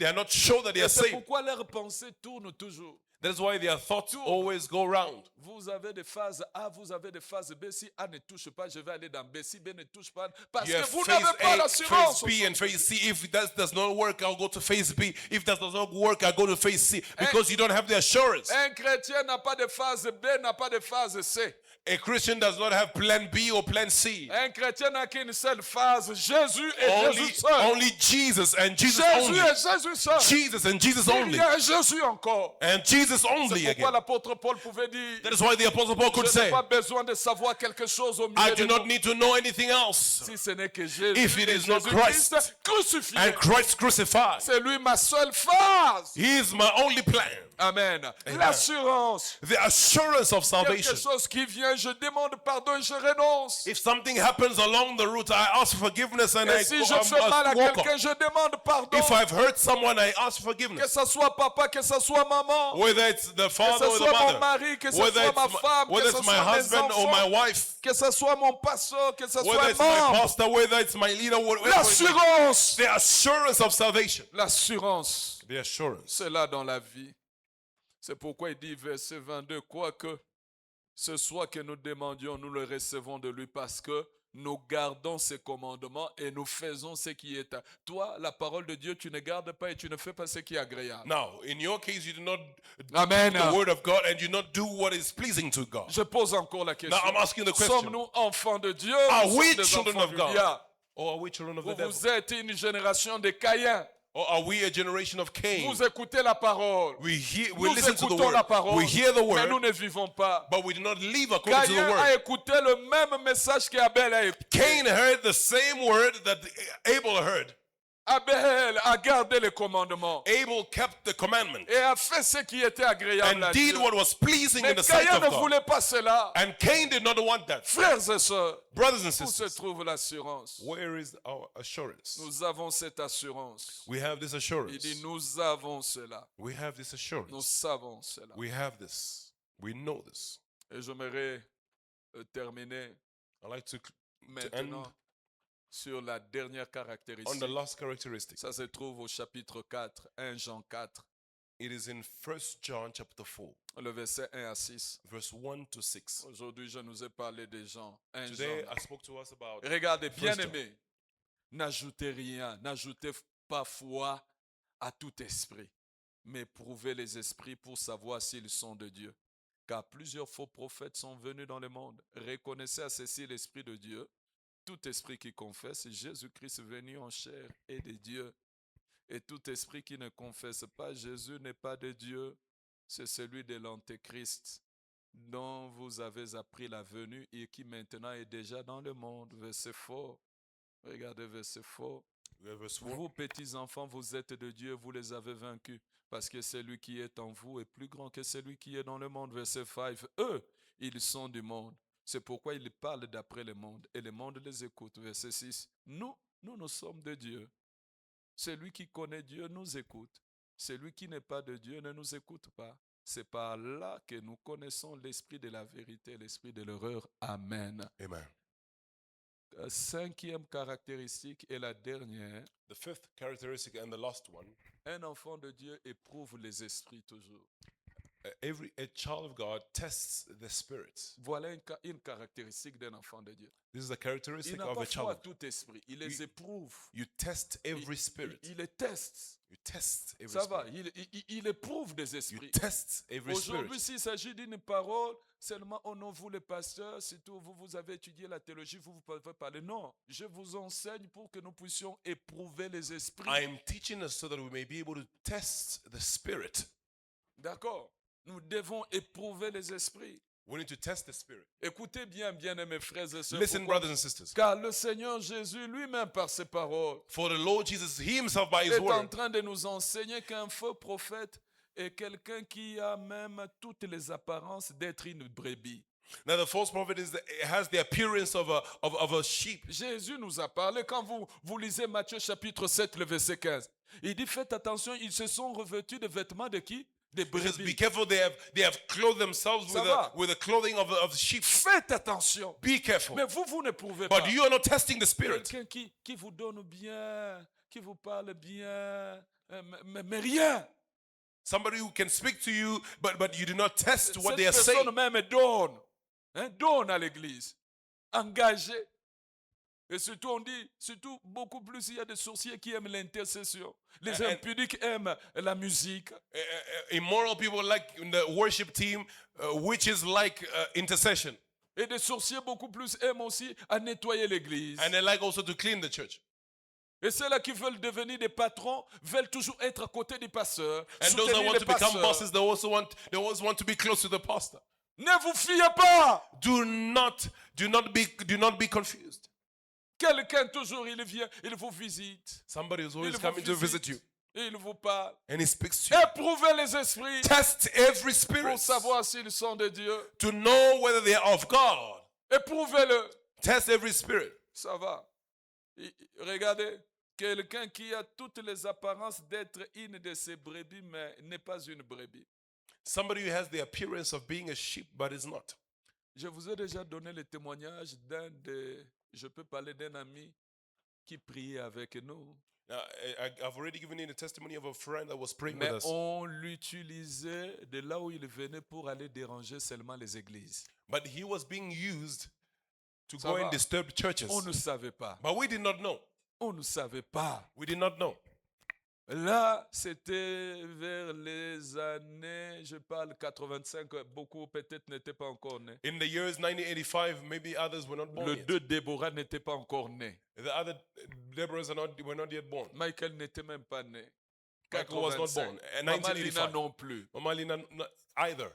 Speaker 2: are not sure that they
Speaker 1: Et
Speaker 2: are
Speaker 1: c'est
Speaker 2: saved.
Speaker 1: pourquoi leurs pensées tournent toujours.
Speaker 2: That is why their thoughts always go round.
Speaker 1: Vous avez des phases A, vous avez des phases B. Si A ne touche pas, je vais aller dans B. Si B ne touche pas, parce
Speaker 2: You
Speaker 1: que
Speaker 2: have
Speaker 1: vous
Speaker 2: phase
Speaker 1: n'avez pas
Speaker 2: A,
Speaker 1: l'assurance.
Speaker 2: phase B, and phase C. If that does not work, I'll go to phase B. If that does not work, I'll go to phase C. Because you don't have the assurance.
Speaker 1: Un chrétien n'a pas de phase B, n'a pas de phase C.
Speaker 2: A Christian does not have plan B or plan C.
Speaker 1: Un chrétien n'a qu'une seule phase, Jésus et Jésus seul.
Speaker 2: Only Jesus and Jesus
Speaker 1: Jésus
Speaker 2: only.
Speaker 1: et Jésus seul.
Speaker 2: Jesus and Jesus
Speaker 1: Il
Speaker 2: only.
Speaker 1: y a un Jésus encore.
Speaker 2: And Jesus
Speaker 1: C'est
Speaker 2: only
Speaker 1: pourquoi
Speaker 2: again.
Speaker 1: l'apôtre Paul pouvait dire,
Speaker 2: That is why the Apostle Paul could
Speaker 1: je n'ai
Speaker 2: say,
Speaker 1: pas besoin de savoir quelque chose au
Speaker 2: I
Speaker 1: milieu
Speaker 2: do
Speaker 1: de
Speaker 2: not
Speaker 1: nous.
Speaker 2: need to know anything else.
Speaker 1: Si ce n'est que Jésus
Speaker 2: If it
Speaker 1: et
Speaker 2: is not
Speaker 1: Jésus-Christ
Speaker 2: Christ
Speaker 1: crucifié.
Speaker 2: And Christ crucified.
Speaker 1: C'est lui ma seule phase.
Speaker 2: He is my only plan.
Speaker 1: Amen. L'assurance.
Speaker 2: The assurance of
Speaker 1: Quelque
Speaker 2: salvation.
Speaker 1: chose qui vient, je demande pardon, je renonce.
Speaker 2: If something happens along the route, I ask for forgiveness and I
Speaker 1: Et si je fais mal à
Speaker 2: walk
Speaker 1: quelqu'un,
Speaker 2: off.
Speaker 1: je demande pardon.
Speaker 2: If I've hurt someone, I ask
Speaker 1: Que
Speaker 2: forgiveness.
Speaker 1: ce soit papa, que ce soit maman.
Speaker 2: Whether it's the
Speaker 1: Que
Speaker 2: father
Speaker 1: ce
Speaker 2: or the
Speaker 1: soit mon
Speaker 2: mother.
Speaker 1: mari, que ce
Speaker 2: Whether
Speaker 1: soit ma femme,
Speaker 2: whether
Speaker 1: que ce
Speaker 2: it's my
Speaker 1: soit mes
Speaker 2: husband or my
Speaker 1: enfants.
Speaker 2: wife.
Speaker 1: Que ce soit mon pasteur, que ce
Speaker 2: Whether
Speaker 1: soit
Speaker 2: it's my
Speaker 1: membre.
Speaker 2: pastor, whether it's my leader, whatever.
Speaker 1: L'assurance.
Speaker 2: The assurance of salvation.
Speaker 1: L'assurance.
Speaker 2: The assurance.
Speaker 1: C'est là dans la vie. C'est pourquoi il dit, verset 22, quoique ce soit que nous demandions, nous le recevons de lui parce que nous gardons ses commandements et nous faisons ce qui est. Toi, la parole de Dieu, tu ne gardes pas et tu ne fais pas ce qui est agréable.
Speaker 2: Now, in your case, you do not
Speaker 1: Amen.
Speaker 2: do the word of God and you not do what is pleasing to God.
Speaker 1: Je pose encore la question.
Speaker 2: Now, I'm asking the question.
Speaker 1: Sommes-nous enfants de Dieu?
Speaker 2: Are
Speaker 1: Nous
Speaker 2: we
Speaker 1: sommes des
Speaker 2: children
Speaker 1: enfants
Speaker 2: of
Speaker 1: du
Speaker 2: God?
Speaker 1: diable.
Speaker 2: Or are we children of the
Speaker 1: Vous,
Speaker 2: devil?
Speaker 1: vous êtes une génération de Caïns.
Speaker 2: Or are we a generation of Cain?
Speaker 1: Vous écoutez la parole.
Speaker 2: We
Speaker 1: Nous
Speaker 2: listen to the
Speaker 1: écoutons la
Speaker 2: word.
Speaker 1: parole.
Speaker 2: We hear the
Speaker 1: Mais nous
Speaker 2: word,
Speaker 1: ne vivons pas.
Speaker 2: but we do not live according to the
Speaker 1: Caïn a
Speaker 2: word.
Speaker 1: écouté le même message qu'Abel a écouté.
Speaker 2: Cain heard the same word that Abel heard.
Speaker 1: Abel a gardé les commandements
Speaker 2: Abel kept the commandment
Speaker 1: et a fait ce qui était agréable à
Speaker 2: and
Speaker 1: Dieu.
Speaker 2: did what was pleasing
Speaker 1: Mais
Speaker 2: in the sight
Speaker 1: Caïn
Speaker 2: of
Speaker 1: ne
Speaker 2: God.
Speaker 1: voulait pas cela.
Speaker 2: And Cain did not want that.
Speaker 1: Frères et sœurs,
Speaker 2: Brothers and
Speaker 1: où se
Speaker 2: sisters,
Speaker 1: trouve l'assurance?
Speaker 2: where is our assurance?
Speaker 1: Nous avons cette assurance.
Speaker 2: We have this
Speaker 1: Il
Speaker 2: assurance.
Speaker 1: dit, nous avons cela.
Speaker 2: We have this
Speaker 1: Nous
Speaker 2: assurance.
Speaker 1: savons cela.
Speaker 2: We have this. We know this.
Speaker 1: Et j'aimerais terminer
Speaker 2: I like to
Speaker 1: maintenant sur la dernière
Speaker 2: on
Speaker 1: caractéristique.
Speaker 2: the last characteristic.
Speaker 1: Ça se trouve au chapitre 4, 1 Jean 4,
Speaker 2: It is in 1 John chapter 4,
Speaker 1: le verset 1 à 6.
Speaker 2: verse 1 to 6.
Speaker 1: Aujourd'hui, je nous ai parlé des gens. 1
Speaker 2: Today
Speaker 1: Jean.
Speaker 2: I spoke to us about
Speaker 1: Regardez, bien
Speaker 2: John.
Speaker 1: aimé, n'ajoutez rien, n'ajoutez pas foi à tout esprit, mais prouvez les esprits pour savoir s'ils sont de Dieu. Car plusieurs faux prophètes sont venus dans le monde. Reconnaissez à ceci l'Esprit de Dieu. Tout esprit qui confesse Jésus-Christ venu en chair est de Dieu. Et tout esprit qui ne confesse pas Jésus n'est pas de Dieu. C'est celui de l'Antéchrist dont vous avez appris la venue et qui maintenant est déjà dans le monde. Verset fort. Regardez, verset fort.
Speaker 2: verse 4.
Speaker 1: Vous, petits enfants, vous êtes de Dieu, vous les avez vaincus. Parce que celui qui est en vous est plus grand que celui qui est dans le monde. Verset 5. Eux, ils sont du monde. C'est pourquoi ils parlent d'après le monde. Et le monde les écoute. Verset 6. Nous sommes de Dieu. Celui qui connaît Dieu nous écoute. Celui qui n'est pas de Dieu ne nous écoute pas. C'est par là que nous connaissons l'esprit de la vérité et l'esprit de l'erreur. Amen.
Speaker 2: Amen.
Speaker 1: Cinquième caractéristique et la dernière.
Speaker 2: The fifth characteristic and the last one.
Speaker 1: Un enfant de Dieu éprouve les esprits toujours.
Speaker 2: a child of God tests the spirit.
Speaker 1: Voilà une caractéristique d'un enfant de Dieu.
Speaker 2: This is a
Speaker 1: Il
Speaker 2: characteristic
Speaker 1: n'a
Speaker 2: of
Speaker 1: pas
Speaker 2: a child
Speaker 1: foi à
Speaker 2: of God.
Speaker 1: tout esprit. Il les éprouve.
Speaker 2: You test every spirit.
Speaker 1: Il les teste.
Speaker 2: You test every
Speaker 1: Ça va.
Speaker 2: spirit.
Speaker 1: Il éprouve des
Speaker 2: You
Speaker 1: esprits.
Speaker 2: test every
Speaker 1: Aujourd'hui,
Speaker 2: spirit.
Speaker 1: s'il s'agit d'une parole, seulement, oh non, vous les pasteurs, surtout vous avez étudié la théologie, vous pouvez parler. Non, je vous enseigne pour que nous puissions éprouver les esprits.
Speaker 2: I am teaching us so that we may be able to test the spirit.
Speaker 1: D'accord? Nous devons éprouver les esprits.
Speaker 2: We need to test the spirit.
Speaker 1: Écoutez bien, mes frères et sœurs.
Speaker 2: Listen,
Speaker 1: pourquoi?
Speaker 2: brothers and sisters.
Speaker 1: Car le Seigneur Jésus lui-même, par ses paroles,
Speaker 2: For the Lord Jesus, He Himself by His
Speaker 1: est en
Speaker 2: word,
Speaker 1: train de nous enseigner qu'un faux prophète est quelqu'un qui a même toutes les apparences d'être une brebis.
Speaker 2: now the false prophet has the appearance of a sheep.
Speaker 1: Jésus nous a parlé quand vous lisez Matthieu chapitre 7, le verset 15. Il dit, faites attention, ils se sont revêtus de vêtements de qui? Des
Speaker 2: He says, be
Speaker 1: brebis.
Speaker 2: careful. They have clothed themselves
Speaker 1: Ça va.
Speaker 2: with the clothing of the sheep.
Speaker 1: Faites attention.
Speaker 2: Be careful.
Speaker 1: Mais vous ne pouvez
Speaker 2: But
Speaker 1: pas.
Speaker 2: you are not testing the spirit.
Speaker 1: Quelqu'un qui vous donne bien, qui vous parle bien, mais rien.
Speaker 2: Somebody who can speak to you, but you do not test what
Speaker 1: Cette
Speaker 2: they are saying.
Speaker 1: personne même donne. Donne à l'église. Engagé. Et surtout, on dit, surtout beaucoup plus, il y a des sorciers qui aiment l'intercession. Les
Speaker 2: And-
Speaker 1: impudiques aiment la musique.
Speaker 2: Immoral people like in the worship team, witches like intercession,
Speaker 1: Et des sorciers beaucoup plus aiment aussi à nettoyer l'église.
Speaker 2: and they like also to clean the church.
Speaker 1: Et ceux-là qui veulent devenir des patrons veulent toujours être à côté du pasteur.
Speaker 2: And those that
Speaker 1: soutenir
Speaker 2: want
Speaker 1: les
Speaker 2: to become
Speaker 1: pasteurs.
Speaker 2: bosses, they also want to be close to the pastor.
Speaker 1: Ne vous fiez pas.
Speaker 2: Do not be confused.
Speaker 1: Quelqu'un toujours, il vient, il vous visite.
Speaker 2: Somebody is always
Speaker 1: Il vous
Speaker 2: coming to visit you,
Speaker 1: Et il vous parle.
Speaker 2: and he speaks to you.
Speaker 1: Éprouvez les esprits
Speaker 2: Test every
Speaker 1: pour
Speaker 2: spirit
Speaker 1: savoir s'ils sont de Dieu.
Speaker 2: to know whether they are of God.
Speaker 1: Éprouvez-le.
Speaker 2: Test every spirit.
Speaker 1: Ça va. Regardez, quelqu'un qui a toutes les apparences d'être une de ces brebis, mais n'est pas une brebis.
Speaker 2: Somebody who has the appearance of being a sheep but is not.
Speaker 1: Je vous ai déjà donné le témoignage je peux parler d'un ami qui priait avec nous.
Speaker 2: Now, I've already given you the testimony of a friend that was praying
Speaker 1: Mais
Speaker 2: with us.
Speaker 1: on l'utilisait de là où il venait pour aller déranger seulement les églises.
Speaker 2: But he was being used to
Speaker 1: Ça
Speaker 2: go
Speaker 1: va.
Speaker 2: and disturb churches.
Speaker 1: On ne savait pas.
Speaker 2: But we did not know.
Speaker 1: On ne savait pas.
Speaker 2: We did not know.
Speaker 1: Là, c'était vers les années, je parle 85, beaucoup peut-être n'étaient pas encore nés.
Speaker 2: In the years 1985, maybe others were not born
Speaker 1: Le
Speaker 2: yet.
Speaker 1: deux Déborah n'était pas encore né.
Speaker 2: The other Deborahs were not yet born.
Speaker 1: Michael n'était même pas né.
Speaker 2: Michael was not
Speaker 1: 85.
Speaker 2: born. And
Speaker 1: Maman Lina
Speaker 2: 1985.
Speaker 1: non plus.
Speaker 2: Mama Lina not either.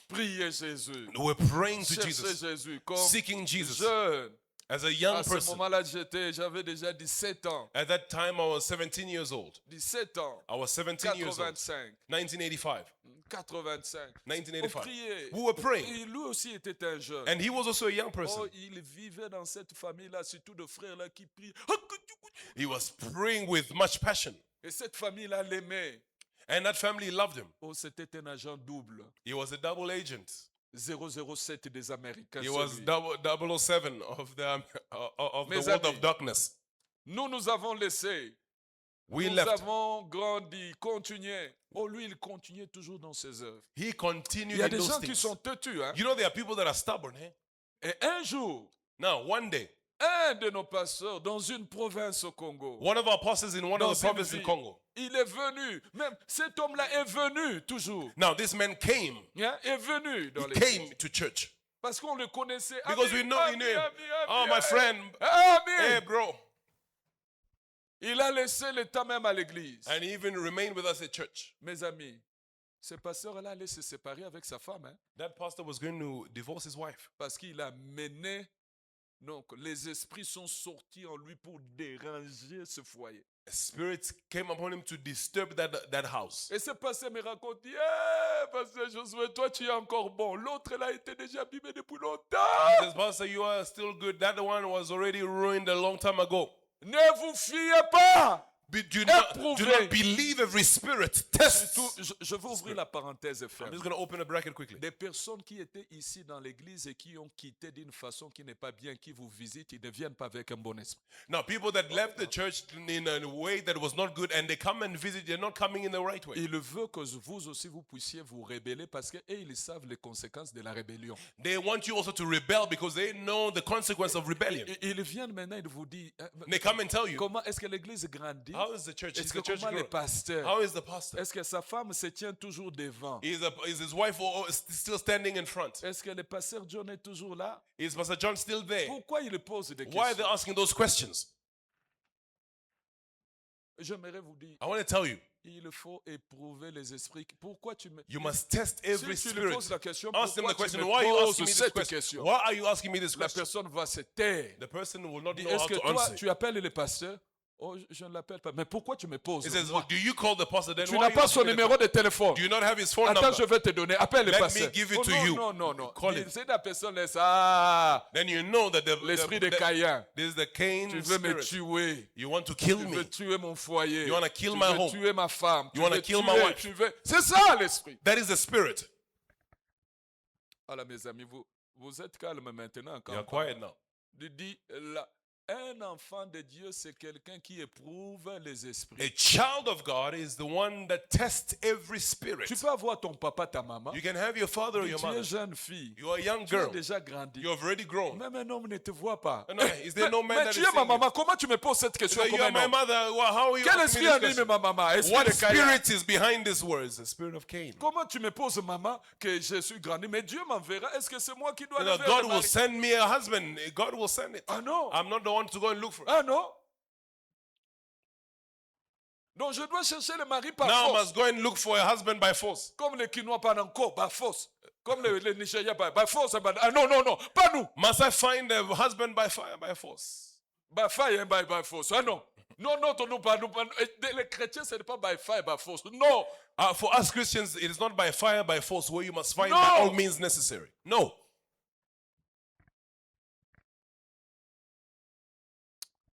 Speaker 1: Priez Jésus.
Speaker 2: We're praying to
Speaker 1: Cherchez
Speaker 2: Jesus,
Speaker 1: Jésus. Comme
Speaker 2: seeking Jesus.
Speaker 1: jeune.
Speaker 2: As a young
Speaker 1: À ce
Speaker 2: person,
Speaker 1: moment-là, j'avais déjà 17 ans.
Speaker 2: at that time I was 17 years old.
Speaker 1: 17 ans.
Speaker 2: I was 17 years old.
Speaker 1: 85.
Speaker 2: 1985.
Speaker 1: 85. On
Speaker 2: 1985.
Speaker 1: priait.
Speaker 2: We were praying.
Speaker 1: Et lui aussi était un jeune.
Speaker 2: And he was also a young person.
Speaker 1: Oh, il vivait dans cette famille-là, surtout de frères-là qui prient.
Speaker 2: He was praying with much passion.
Speaker 1: Et cette famille-là l'aimait.
Speaker 2: And that family loved him.
Speaker 1: Oh, c'était un agent double.
Speaker 2: He was a double agent.
Speaker 1: 007 des Américains.
Speaker 2: He was
Speaker 1: celui.
Speaker 2: 007 of the
Speaker 1: Mes
Speaker 2: world
Speaker 1: amis.
Speaker 2: of darkness.
Speaker 1: Nous avons laissé.
Speaker 2: We
Speaker 1: Nous
Speaker 2: left.
Speaker 1: avons grandi, continué. Oh, lui, il continuait toujours dans ses œuvres.
Speaker 2: He
Speaker 1: Il
Speaker 2: continued
Speaker 1: y a
Speaker 2: in
Speaker 1: des
Speaker 2: those
Speaker 1: gens qui
Speaker 2: things.
Speaker 1: sont têtus. Hein?
Speaker 2: You know, there are people that are stubborn. Eh?
Speaker 1: Et un jour,
Speaker 2: Now, one day,
Speaker 1: un de nos pasteurs dans une province au Congo,
Speaker 2: one of our pastors in one
Speaker 1: dans
Speaker 2: of the
Speaker 1: une
Speaker 2: provinces in
Speaker 1: ville,
Speaker 2: Congo.
Speaker 1: il est venu. Même cet homme-là est venu toujours.
Speaker 2: Now, this man came.
Speaker 1: Hein, est venu dans
Speaker 2: He
Speaker 1: l'église.
Speaker 2: came to church.
Speaker 1: Parce qu'on le connaissait.
Speaker 2: Because we know he
Speaker 1: Ami,
Speaker 2: knew him.
Speaker 1: ami,
Speaker 2: Oh,
Speaker 1: ami,
Speaker 2: my
Speaker 1: ami.
Speaker 2: friend.
Speaker 1: Ami.
Speaker 2: Hey, bro.
Speaker 1: Il a laissé le temps même à l'église.
Speaker 2: And he even remained with us at church.
Speaker 1: Mes amis, ce pasteur-là allait se séparer avec sa femme. Hein,
Speaker 2: That pastor was going to divorce his wife
Speaker 1: parce qu'il a mené. Donc, les esprits sont sortis en lui pour déranger ce foyer.
Speaker 2: spirits came upon him to disturb that house.
Speaker 1: Et ce pasteur me raconte, yeah, pasteur Josué, toi tu es encore bon. L'autre là était déjà abîmé depuis longtemps.
Speaker 2: He says, Pastor, you are still good. That one was already ruined a long time ago.
Speaker 1: Ne vous fiez pas.
Speaker 2: do
Speaker 1: Éprouvez.
Speaker 2: not believe every spirit. Test.
Speaker 1: Surtout, je vais ouvrir la parenthèse et
Speaker 2: I'm
Speaker 1: fermer.
Speaker 2: just going to open a bracket quickly.
Speaker 1: Des personnes qui étaient ici dans l'église et qui ont quitté d'une façon qui n'est pas bien, qui vous visitent, ils ne viennent pas avec un bon esprit.
Speaker 2: Now, people that left the church in a way that was not good and they come and visit, they're not coming in the right way.
Speaker 1: Il veut que vous aussi vous puissiez vous rebeller parce qu'ils savent les conséquences de la rébellion.
Speaker 2: They want you also to rebel because they know the consequence of rebellion.
Speaker 1: Ils viennent maintenant, ils vous disent
Speaker 2: They come and tell you,
Speaker 1: comment est-ce que l'église grandit?
Speaker 2: how is the church?
Speaker 1: Est-ce
Speaker 2: Is
Speaker 1: que
Speaker 2: the church
Speaker 1: comment les
Speaker 2: growing?
Speaker 1: pasteurs?
Speaker 2: How is the pastor?
Speaker 1: Est-ce que sa femme se tient toujours devant?
Speaker 2: Is his wife still standing in front?
Speaker 1: Est-ce que le pasteur John est toujours là?
Speaker 2: Is Pastor John still there?
Speaker 1: Pourquoi il pose des
Speaker 2: Why are they
Speaker 1: questions?
Speaker 2: asking those questions?
Speaker 1: J'aimerais vous dire,
Speaker 2: I want to tell you,
Speaker 1: il faut éprouver les esprits. Pourquoi tu me...
Speaker 2: you must test every
Speaker 1: Si tu lui
Speaker 2: spirit.
Speaker 1: poses la question,
Speaker 2: Ask them the
Speaker 1: pourquoi tu
Speaker 2: question,
Speaker 1: me
Speaker 2: why are you
Speaker 1: poses
Speaker 2: asking me this
Speaker 1: cette
Speaker 2: question?
Speaker 1: question?
Speaker 2: Why are you asking me this
Speaker 1: La
Speaker 2: question?
Speaker 1: personne va se taire.
Speaker 2: The person will not
Speaker 1: Dit,
Speaker 2: know
Speaker 1: est-ce
Speaker 2: how
Speaker 1: que
Speaker 2: to
Speaker 1: toi,
Speaker 2: answer.
Speaker 1: tu appelles le pasteur? Oh, je ne l'appelle pas. Mais pourquoi tu me poses?
Speaker 2: He says,
Speaker 1: moi?
Speaker 2: do you call the pastor? Then
Speaker 1: Tu
Speaker 2: why
Speaker 1: n'as
Speaker 2: are you
Speaker 1: pas
Speaker 2: asking
Speaker 1: son
Speaker 2: me the
Speaker 1: numéro de téléphone.
Speaker 2: Do you not have his phone
Speaker 1: Attends,
Speaker 2: number?
Speaker 1: je vais te donner. Appelle le
Speaker 2: Let me
Speaker 1: pasteur.
Speaker 2: give it
Speaker 1: Oh,
Speaker 2: to
Speaker 1: non,
Speaker 2: you.
Speaker 1: non, non, non.
Speaker 2: Call
Speaker 1: Dis,
Speaker 2: him.
Speaker 1: c'est la personne laisse. Ah,
Speaker 2: Then you know that
Speaker 1: l'esprit de Caïn.
Speaker 2: this is the Cain
Speaker 1: Tu veux me
Speaker 2: spirit.
Speaker 1: tuer.
Speaker 2: You want to kill
Speaker 1: Tu
Speaker 2: me.
Speaker 1: veux tuer mon foyer.
Speaker 2: You wanna kill
Speaker 1: tu
Speaker 2: my
Speaker 1: veux
Speaker 2: home.
Speaker 1: tuer ma femme.
Speaker 2: You wanna
Speaker 1: veux
Speaker 2: kill
Speaker 1: tuer,
Speaker 2: my wife.
Speaker 1: tu veux... C'est ça l'esprit.
Speaker 2: That is the spirit.
Speaker 1: Voilà, mes amis, vous êtes calmes maintenant. Quand
Speaker 2: You're quiet now.
Speaker 1: Dis, un enfant de Dieu, c'est quelqu'un qui éprouve les esprits.
Speaker 2: A child of God is the one that tests every spirit.
Speaker 1: Tu peux avoir ton papa, ta maman.
Speaker 2: You can have your father or
Speaker 1: Mais
Speaker 2: your
Speaker 1: tu es
Speaker 2: mother.
Speaker 1: jeune fille.
Speaker 2: You are a young
Speaker 1: Tu as
Speaker 2: girl.
Speaker 1: déjà grandi.
Speaker 2: You have already grown.
Speaker 1: Même un homme ne te voit pas.
Speaker 2: No, is there no man
Speaker 1: Mais
Speaker 2: that
Speaker 1: tu
Speaker 2: is
Speaker 1: es ma
Speaker 2: seeing you?
Speaker 1: maman. Comment tu me poses cette question
Speaker 2: So you
Speaker 1: comme
Speaker 2: are
Speaker 1: un
Speaker 2: my
Speaker 1: homme?
Speaker 2: mother. Well, how are you
Speaker 1: Quel
Speaker 2: asking
Speaker 1: esprit
Speaker 2: me this
Speaker 1: anime
Speaker 2: question?
Speaker 1: ma maman? Esprit
Speaker 2: What
Speaker 1: de Caïn.
Speaker 2: spirit is behind these words? The spirit of Cain.
Speaker 1: Comment tu me poses, maman, que je suis grandi? Mais Dieu m'enverra. Est-ce que c'est moi qui dois
Speaker 2: You
Speaker 1: aller
Speaker 2: know,
Speaker 1: vers
Speaker 2: God
Speaker 1: le
Speaker 2: will
Speaker 1: mari?
Speaker 2: send me a husband. God will send it.
Speaker 1: Ah non.
Speaker 2: I'm not the one to go and look for it.
Speaker 1: Ah non. Donc je dois chercher le mari par
Speaker 2: Now I
Speaker 1: force.
Speaker 2: must go and look for a husband by force.
Speaker 1: Comme les Quinois parlent encore, par force. Comme les Nigériens parlent, par force. Ah non, non, non, pas nous.
Speaker 2: Must I find a husband by fire, by force?
Speaker 1: By fire, by force. Ah non. Non, non, non, pas nous. Les chrétiens, ce n'est pas by fire, by force. Non.
Speaker 2: For us Christians, it is not by fire, by force, where you must find
Speaker 1: No.
Speaker 2: by all means necessary. No.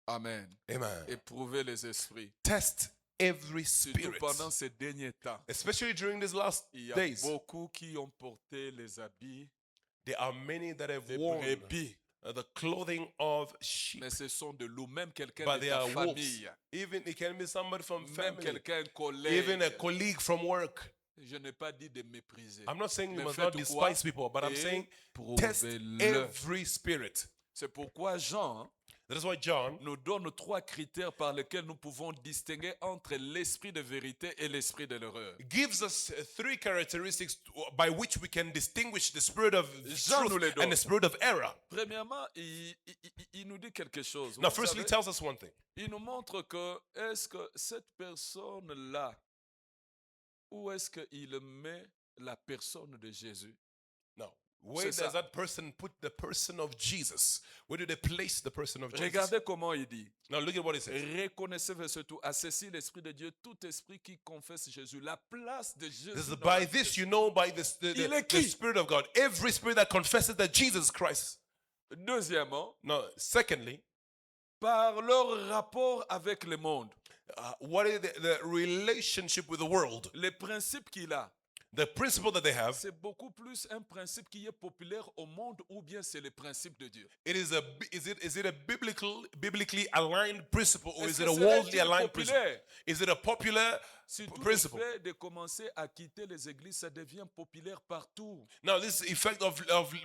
Speaker 1: Amen.
Speaker 2: Amen.
Speaker 1: Éprouver les esprits.
Speaker 2: Test every
Speaker 1: Surtout
Speaker 2: spirit.
Speaker 1: pendant ces derniers temps.
Speaker 2: Especially during these last
Speaker 1: Il y a
Speaker 2: days.
Speaker 1: beaucoup qui ont porté les habits
Speaker 2: There are many that have
Speaker 1: des
Speaker 2: worn
Speaker 1: brebis.
Speaker 2: the clothing of sheep.
Speaker 1: Mais ce sont de loups. Même quelqu'un
Speaker 2: But
Speaker 1: de
Speaker 2: they
Speaker 1: ta
Speaker 2: are wolves.
Speaker 1: famille.
Speaker 2: Even it can be somebody from
Speaker 1: Même
Speaker 2: family.
Speaker 1: quelqu'un, un collègue.
Speaker 2: Even a colleague from work.
Speaker 1: Je n'ai pas dit de mépriser.
Speaker 2: I'm not saying you
Speaker 1: Mais
Speaker 2: must not
Speaker 1: faites quoi?
Speaker 2: despise people, but I'm saying test
Speaker 1: Éprouvez-le.
Speaker 2: every spirit.
Speaker 1: C'est pourquoi Jean
Speaker 2: That is why John
Speaker 1: nous donne 3 critères par lesquels nous pouvons distinguer entre l'esprit de vérité et l'esprit de l'erreur.
Speaker 2: gives us 3 characteristics by which we can distinguish the spirit of
Speaker 1: Jean nous les
Speaker 2: truth
Speaker 1: donne.
Speaker 2: and the spirit of error.
Speaker 1: Premièrement, il nous dit quelque chose.
Speaker 2: Now,
Speaker 1: Vous
Speaker 2: firstly,
Speaker 1: savez,
Speaker 2: tells us one thing.
Speaker 1: il nous montre que est-ce que cette personne-là, où est-ce qu'il met la personne de Jésus?
Speaker 2: Now, where
Speaker 1: C'est
Speaker 2: does
Speaker 1: ça.
Speaker 2: that person put the person of Jesus? Where do they place the person of Jesus?
Speaker 1: Regardez comment il dit.
Speaker 2: Now, look at what it says.
Speaker 1: Reconnaissez verset 2. À ceci l'Esprit de Dieu, tout esprit qui confesse Jésus, la place de Jésus.
Speaker 2: This is
Speaker 1: dans la
Speaker 2: by this
Speaker 1: vie.
Speaker 2: you know by this
Speaker 1: Il est
Speaker 2: the
Speaker 1: qui?
Speaker 2: Spirit of God. Every spirit that confesses that Jesus Christ.
Speaker 1: Deuxièmement,
Speaker 2: Now, secondly,
Speaker 1: par leur rapport avec le monde,
Speaker 2: what is the relationship with the world?
Speaker 1: les principes qu'il a,
Speaker 2: The principle that they have,
Speaker 1: c'est beaucoup plus un principe qui est populaire au monde ou bien c'est le principe de Dieu.
Speaker 2: is it a biblically aligned principle or is
Speaker 1: Est-ce
Speaker 2: it
Speaker 1: que
Speaker 2: a
Speaker 1: c'est
Speaker 2: worldly
Speaker 1: un
Speaker 2: aligned
Speaker 1: populaire?
Speaker 2: principle? Is it a popular
Speaker 1: Surtout le
Speaker 2: principle?
Speaker 1: fait de commencer à quitter les églises, ça devient populaire partout.
Speaker 2: Now, this effect of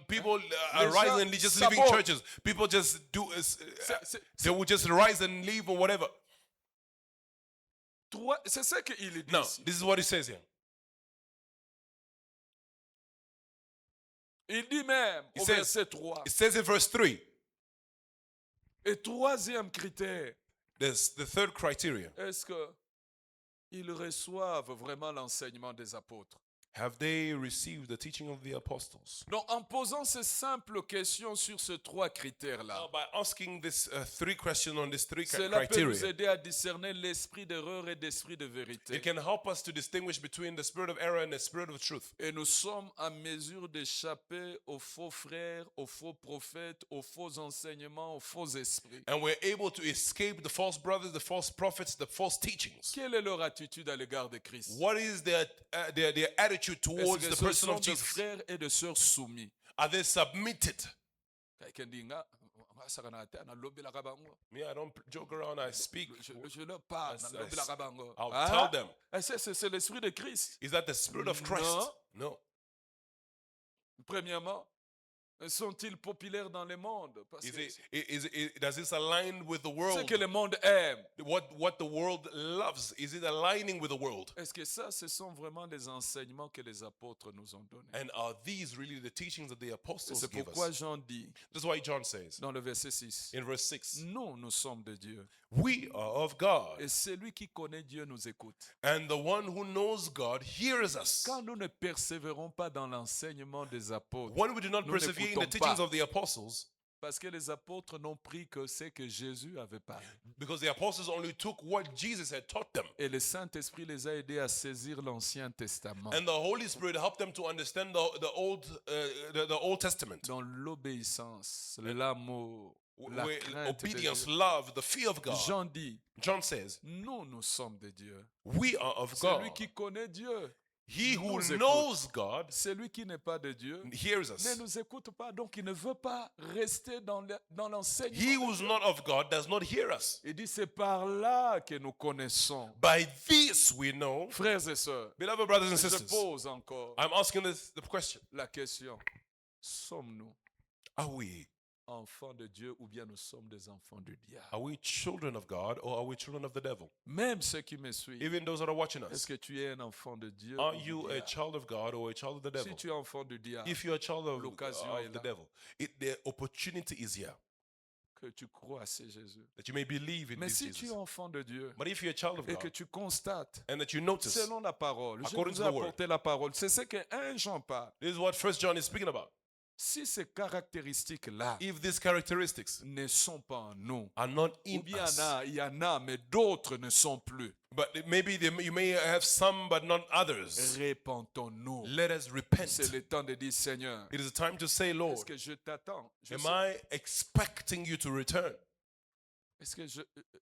Speaker 2: people
Speaker 1: Les
Speaker 2: arising
Speaker 1: gens
Speaker 2: and just leaving
Speaker 1: sabotent.
Speaker 2: churches. People just do,
Speaker 1: C'est-
Speaker 2: they will just rise and leave or whatever.
Speaker 1: C'est ce qu'il dit
Speaker 2: Now,
Speaker 1: ici.
Speaker 2: this is what it says here.
Speaker 1: Il dit même
Speaker 2: It
Speaker 1: au
Speaker 2: says-
Speaker 1: verset 3.
Speaker 2: It says in verse 3,
Speaker 1: Et troisième critère,
Speaker 2: there's the third criteria.
Speaker 1: est-ce qu'ils reçoivent vraiment l'enseignement des apôtres?
Speaker 2: Have they received the teaching of the apostles?
Speaker 1: Donc, en posant ces simples questions sur ces trois critères-là,
Speaker 2: Now, by asking this three questions on these three
Speaker 1: cela peut nous
Speaker 2: criteria,
Speaker 1: aider à discerner l'esprit d'erreur et l'esprit de vérité.
Speaker 2: it can help us to distinguish between the spirit of error and the spirit of truth.
Speaker 1: Et nous sommes en mesure d'échapper aux faux frères, aux faux prophètes, aux faux enseignements, aux faux esprits.
Speaker 2: And we're able to escape the false brothers, the false prophets, the false teachings.
Speaker 1: Quelle est leur attitude à l'égard de Christ?
Speaker 2: What is their attitude
Speaker 1: Est-ce
Speaker 2: towards
Speaker 1: que
Speaker 2: the
Speaker 1: ce
Speaker 2: person
Speaker 1: sont
Speaker 2: of
Speaker 1: des
Speaker 2: Jesus?
Speaker 1: frères et des sœurs soumis?
Speaker 2: Are they submitted?
Speaker 1: Quelqu'un dit, nga, ngasaka na ate, nalobelaka bango.
Speaker 2: Me, I don't joke around. I speak.
Speaker 1: Je leur parle,
Speaker 2: Yes,
Speaker 1: nalobelaka bango.
Speaker 2: I'll
Speaker 1: Ah?
Speaker 2: tell them.
Speaker 1: C'est l'esprit de Christ.
Speaker 2: Is that the spirit of Christ? No.
Speaker 1: Premièrement, sont-ils populaires dans le monde? Parce
Speaker 2: Is
Speaker 1: que
Speaker 2: it, does this align with the
Speaker 1: ce
Speaker 2: world?
Speaker 1: que le monde aime.
Speaker 2: What the world loves? Is it aligning with the world?
Speaker 1: Est-ce que ça, ce sont vraiment des enseignements que les apôtres nous ont donnés?
Speaker 2: And are these really the teachings that the apostles
Speaker 1: C'est
Speaker 2: give
Speaker 1: pourquoi
Speaker 2: us?
Speaker 1: Jean dit
Speaker 2: That's why John says
Speaker 1: dans le verset 6,
Speaker 2: in verse 6,
Speaker 1: nous sommes de Dieu.
Speaker 2: we are of God,
Speaker 1: Et celui qui connaît Dieu nous écoute.
Speaker 2: and the one who knows God hears us.
Speaker 1: Quand nous ne persévérons pas dans l'enseignement des apôtres,
Speaker 2: When we do not
Speaker 1: Nous
Speaker 2: persevere in the
Speaker 1: n'écoutons
Speaker 2: teachings
Speaker 1: pas.
Speaker 2: of the apostles,
Speaker 1: parce que les apôtres n'ont pris que ce que Jésus avait parlé.
Speaker 2: because the apostles only took what Jesus had taught them,
Speaker 1: Et le Saint-Esprit les a aidés à saisir l'Ancien Testament
Speaker 2: and the Holy Spirit helped them to understand the Old Testament.
Speaker 1: dans l'obéissance, l'amour, la
Speaker 2: With
Speaker 1: crainte de
Speaker 2: obedience,
Speaker 1: Dieu.
Speaker 2: love, the fear of God.
Speaker 1: Jean dit,
Speaker 2: John says,
Speaker 1: nous sommes de Dieu.
Speaker 2: we are of
Speaker 1: Celui
Speaker 2: God.
Speaker 1: qui connaît Dieu,
Speaker 2: He who
Speaker 1: nous écoute.
Speaker 2: knows God
Speaker 1: celui qui n'est pas de Dieu,
Speaker 2: hears
Speaker 1: ne
Speaker 2: us.
Speaker 1: nous écoute pas. Donc il ne veut pas rester dans
Speaker 2: He
Speaker 1: l'enseignement.
Speaker 2: who's not of God does not hear us.
Speaker 1: Il dit, c'est par là que nous connaissons.
Speaker 2: By this we know.
Speaker 1: Frères et sœurs,
Speaker 2: Beloved brothers and
Speaker 1: je
Speaker 2: sisters,
Speaker 1: pose encore
Speaker 2: I'm asking the question.
Speaker 1: la question. Sommes-nous
Speaker 2: Are we?
Speaker 1: enfants de Dieu ou bien nous sommes des enfants du diable?
Speaker 2: Are we children of God or are we children of the devil?
Speaker 1: Même ceux qui me suivent,
Speaker 2: Even those that are watching
Speaker 1: est-ce
Speaker 2: us.
Speaker 1: que tu es un enfant de Dieu
Speaker 2: Are
Speaker 1: ou du
Speaker 2: you a
Speaker 1: diable?
Speaker 2: child of God or a child of the
Speaker 1: Si
Speaker 2: devil?
Speaker 1: tu es enfant du diable,
Speaker 2: If you're a child of
Speaker 1: l'occasion est
Speaker 2: the
Speaker 1: là.
Speaker 2: devil, the opportunity is here
Speaker 1: que tu crois à ce Jésus.
Speaker 2: that you may believe in
Speaker 1: Mais
Speaker 2: this
Speaker 1: si tu es
Speaker 2: Jesus.
Speaker 1: enfant de Dieu
Speaker 2: But if you're a child of
Speaker 1: et que
Speaker 2: God
Speaker 1: tu constates,
Speaker 2: and that you notice,
Speaker 1: selon la parole, je
Speaker 2: According
Speaker 1: vous ai
Speaker 2: to the word.
Speaker 1: apporté la parole, c'est ce que 1 Jean parle.
Speaker 2: this is what First John is speaking about.
Speaker 1: Si ces caractéristiques-là
Speaker 2: If these characteristics
Speaker 1: ne sont pas en nous,
Speaker 2: are not
Speaker 1: ou
Speaker 2: in
Speaker 1: bien
Speaker 2: us,
Speaker 1: il y en a, mais d'autres ne sont plus,
Speaker 2: but maybe you may have some but not others,
Speaker 1: répentons-nous.
Speaker 2: let us repent.
Speaker 1: C'est le temps de dire, Seigneur,
Speaker 2: It is time to say,
Speaker 1: est-ce
Speaker 2: Lord,
Speaker 1: que je t'attends?
Speaker 2: am I expecting you to return?
Speaker 1: Est-ce que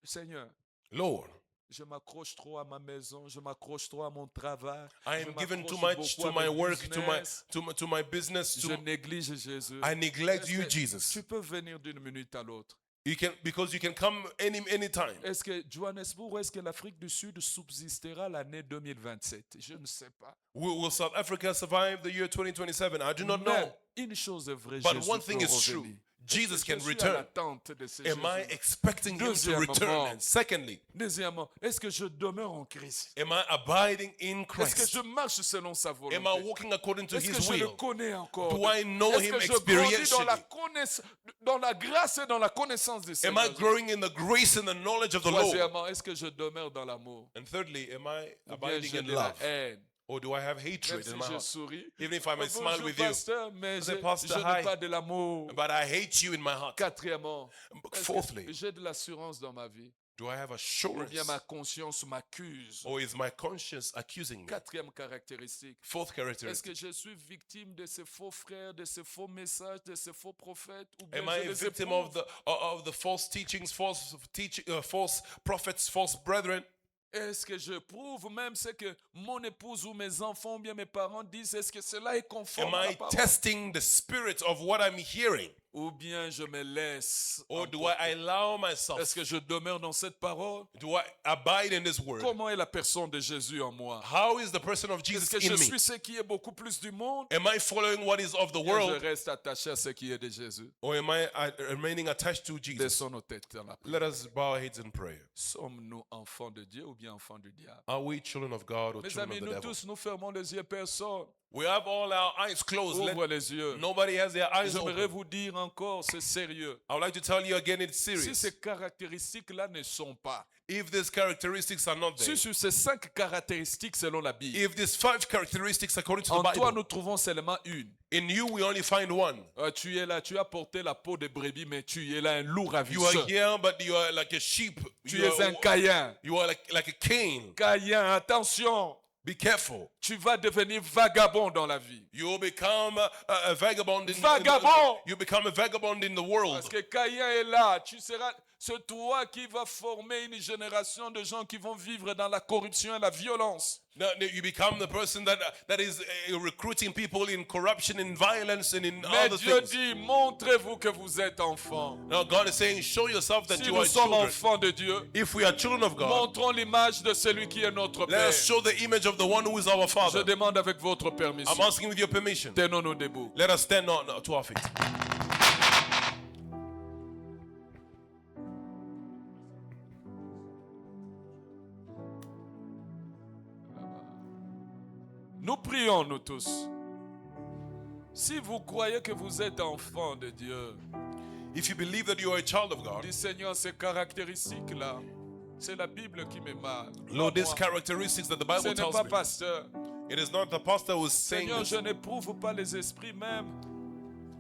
Speaker 1: Seigneur,
Speaker 2: Lord,
Speaker 1: je m'accroche trop à ma maison, je m'accroche trop à mon travail,
Speaker 2: I
Speaker 1: je
Speaker 2: am given too
Speaker 1: m'accroche
Speaker 2: much
Speaker 1: beaucoup
Speaker 2: to
Speaker 1: à
Speaker 2: my
Speaker 1: mes
Speaker 2: work,
Speaker 1: business,
Speaker 2: to my business.
Speaker 1: je néglige Jésus.
Speaker 2: I neglect
Speaker 1: Est-ce
Speaker 2: you,
Speaker 1: que
Speaker 2: Jesus.
Speaker 1: Tu peux venir d'une minute à l'autre.
Speaker 2: Because you can come anytime.
Speaker 1: Est-ce que Johannesburg, est-ce que l'Afrique du Sud subsistera l'année 2027? Je ne sais pas.
Speaker 2: Will South Africa survive the year 2027? I do not know.
Speaker 1: Mais une chose est vraie,
Speaker 2: But
Speaker 1: Jésus
Speaker 2: one thing
Speaker 1: peut
Speaker 2: is true.
Speaker 1: revenir.
Speaker 2: Jesus can
Speaker 1: Je suis à
Speaker 2: return.
Speaker 1: l'attente de ce
Speaker 2: Am I
Speaker 1: Jésus.
Speaker 2: expecting him to
Speaker 1: Deuxièmement.
Speaker 2: return? And secondly,
Speaker 1: Deuxièmement, est-ce que je demeure en Christ?
Speaker 2: am I abiding in
Speaker 1: Est-ce que
Speaker 2: Christ?
Speaker 1: je marche selon sa volonté?
Speaker 2: Am I walking according to
Speaker 1: Est-ce que
Speaker 2: his
Speaker 1: je le
Speaker 2: will?
Speaker 1: connais encore?
Speaker 2: Do I know
Speaker 1: Est-ce
Speaker 2: him
Speaker 1: que je grandis
Speaker 2: experientially?
Speaker 1: dans la grâce et dans la connaissance du
Speaker 2: Am
Speaker 1: Seigneur?
Speaker 2: I growing in the grace and the knowledge of the Lord?
Speaker 1: Troisièmement, est-ce que je demeure dans l'amour?
Speaker 2: And thirdly, am I
Speaker 1: Ou bien
Speaker 2: abiding
Speaker 1: j'ai
Speaker 2: in
Speaker 1: de la
Speaker 2: love?
Speaker 1: haine?
Speaker 2: Or do I have
Speaker 1: Même
Speaker 2: hatred
Speaker 1: si
Speaker 2: in my
Speaker 1: je
Speaker 2: heart?
Speaker 1: souris.
Speaker 2: Even if I may smile
Speaker 1: Bonjour,
Speaker 2: with you,
Speaker 1: pasteur, mais
Speaker 2: Say,
Speaker 1: je
Speaker 2: Pastor,
Speaker 1: n'ai
Speaker 2: hi.
Speaker 1: pas de l'amour.
Speaker 2: but I hate you in my heart.
Speaker 1: Quatrièmement, est-ce que
Speaker 2: Fourthly,
Speaker 1: j'ai de l'assurance dans ma vie?
Speaker 2: do I have
Speaker 1: Ou
Speaker 2: assurance?
Speaker 1: bien ma conscience m'accuse?
Speaker 2: Or is my conscience accusing me?
Speaker 1: Quatrième caractéristique.
Speaker 2: Fourth
Speaker 1: Est-ce
Speaker 2: characteristic.
Speaker 1: que je suis victime de ces faux frères, de ces faux messages, de ces faux prophètes? Ou bien
Speaker 2: Am I
Speaker 1: je
Speaker 2: a
Speaker 1: les
Speaker 2: victim
Speaker 1: éprouve?
Speaker 2: of the false teachings, false prophets, false brethren?
Speaker 1: Est-ce que je prouve même ce que mon épouse ou mes enfants ou bien mes parents disent? Est-ce que cela est conforme
Speaker 2: Am
Speaker 1: à la
Speaker 2: I
Speaker 1: parole?
Speaker 2: testing the spirit of what I'm hearing?
Speaker 1: Ou bien je me laisse
Speaker 2: Or do
Speaker 1: emporter?
Speaker 2: I allow myself?
Speaker 1: Est-ce que je demeure dans cette parole?
Speaker 2: Do I abide in this word?
Speaker 1: Comment est la personne de Jésus en moi?
Speaker 2: How is the person of
Speaker 1: Est-ce
Speaker 2: Jesus
Speaker 1: que je
Speaker 2: in me?
Speaker 1: suis ce qui est beaucoup plus du monde?
Speaker 2: Am I following what is of the
Speaker 1: Ou bien
Speaker 2: world?
Speaker 1: je reste attaché à ce qui est de Jésus?
Speaker 2: Or am I remaining attached to Jesus?
Speaker 1: Baissons nos têtes dans la prière.
Speaker 2: Let us bow our heads in prayer.
Speaker 1: Sommes-nous enfants de Dieu ou bien enfants du diable?
Speaker 2: Are we children of God or
Speaker 1: Mes
Speaker 2: children
Speaker 1: amis,
Speaker 2: of the
Speaker 1: nous
Speaker 2: devil?
Speaker 1: tous, nous fermons les yeux, personne.
Speaker 2: We have all our eyes closed.
Speaker 1: Ouvre les yeux.
Speaker 2: Nobody has their eyes
Speaker 1: J'aimerais
Speaker 2: open.
Speaker 1: vous dire encore, c'est sérieux.
Speaker 2: I would like to tell you again, it's
Speaker 1: Si
Speaker 2: serious.
Speaker 1: ces caractéristiques-là ne sont pas,
Speaker 2: If these characteristics are not there,
Speaker 1: si sur ces 5 caractéristiques selon la Bible,
Speaker 2: if these 5 characteristics according to
Speaker 1: en
Speaker 2: the
Speaker 1: toi
Speaker 2: Bible,
Speaker 1: nous trouvons seulement une.
Speaker 2: in you we only find one.
Speaker 1: Tu es là, tu as porté la peau de brebis, mais tu es là un loup
Speaker 2: You
Speaker 1: ravisseur.
Speaker 2: are here, but you are like a sheep.
Speaker 1: Tu es un Caïn.
Speaker 2: You are like a Cain.
Speaker 1: Caïn, attention,
Speaker 2: Be careful.
Speaker 1: tu vas devenir vagabond dans la vie.
Speaker 2: You will become a vagabond.
Speaker 1: Vagabond.
Speaker 2: You become a vagabond in the world.
Speaker 1: Parce que Caïn est là, tu seras, c'est toi qui vas former une génération de gens qui vont vivre dans la corruption et la violence.
Speaker 2: No, you become the person that is recruiting people in corruption, in violence, and in
Speaker 1: Mais
Speaker 2: other
Speaker 1: Dieu
Speaker 2: things.
Speaker 1: dit, montrez-vous que vous êtes enfants.
Speaker 2: Now God is saying, show yourself that
Speaker 1: Si
Speaker 2: you
Speaker 1: nous
Speaker 2: are
Speaker 1: sommes
Speaker 2: children.
Speaker 1: enfants de Dieu,
Speaker 2: If we are children of God,
Speaker 1: montrons l'image de celui qui est notre
Speaker 2: let
Speaker 1: Père.
Speaker 2: us show the image of the one who is our
Speaker 1: Je
Speaker 2: Father.
Speaker 1: demande avec votre permission.
Speaker 2: I'm asking with your permission.
Speaker 1: Tenons-nous debout.
Speaker 2: Let us stand on to our feet.
Speaker 1: Nous prions, nous tous. Si vous croyez que vous êtes enfant de Dieu,
Speaker 2: If you believe that you are a child of God,
Speaker 1: dis Seigneur, ces caractéristiques-là, c'est la Bible qui me marque.
Speaker 2: Lord,
Speaker 1: Pas
Speaker 2: these
Speaker 1: moi.
Speaker 2: characteristics that the
Speaker 1: Ce
Speaker 2: Bible
Speaker 1: n'est
Speaker 2: tells
Speaker 1: pas
Speaker 2: me.
Speaker 1: pasteur.
Speaker 2: It is not the pastor who is saying
Speaker 1: Seigneur,
Speaker 2: this.
Speaker 1: je n'éprouve pas les esprits même.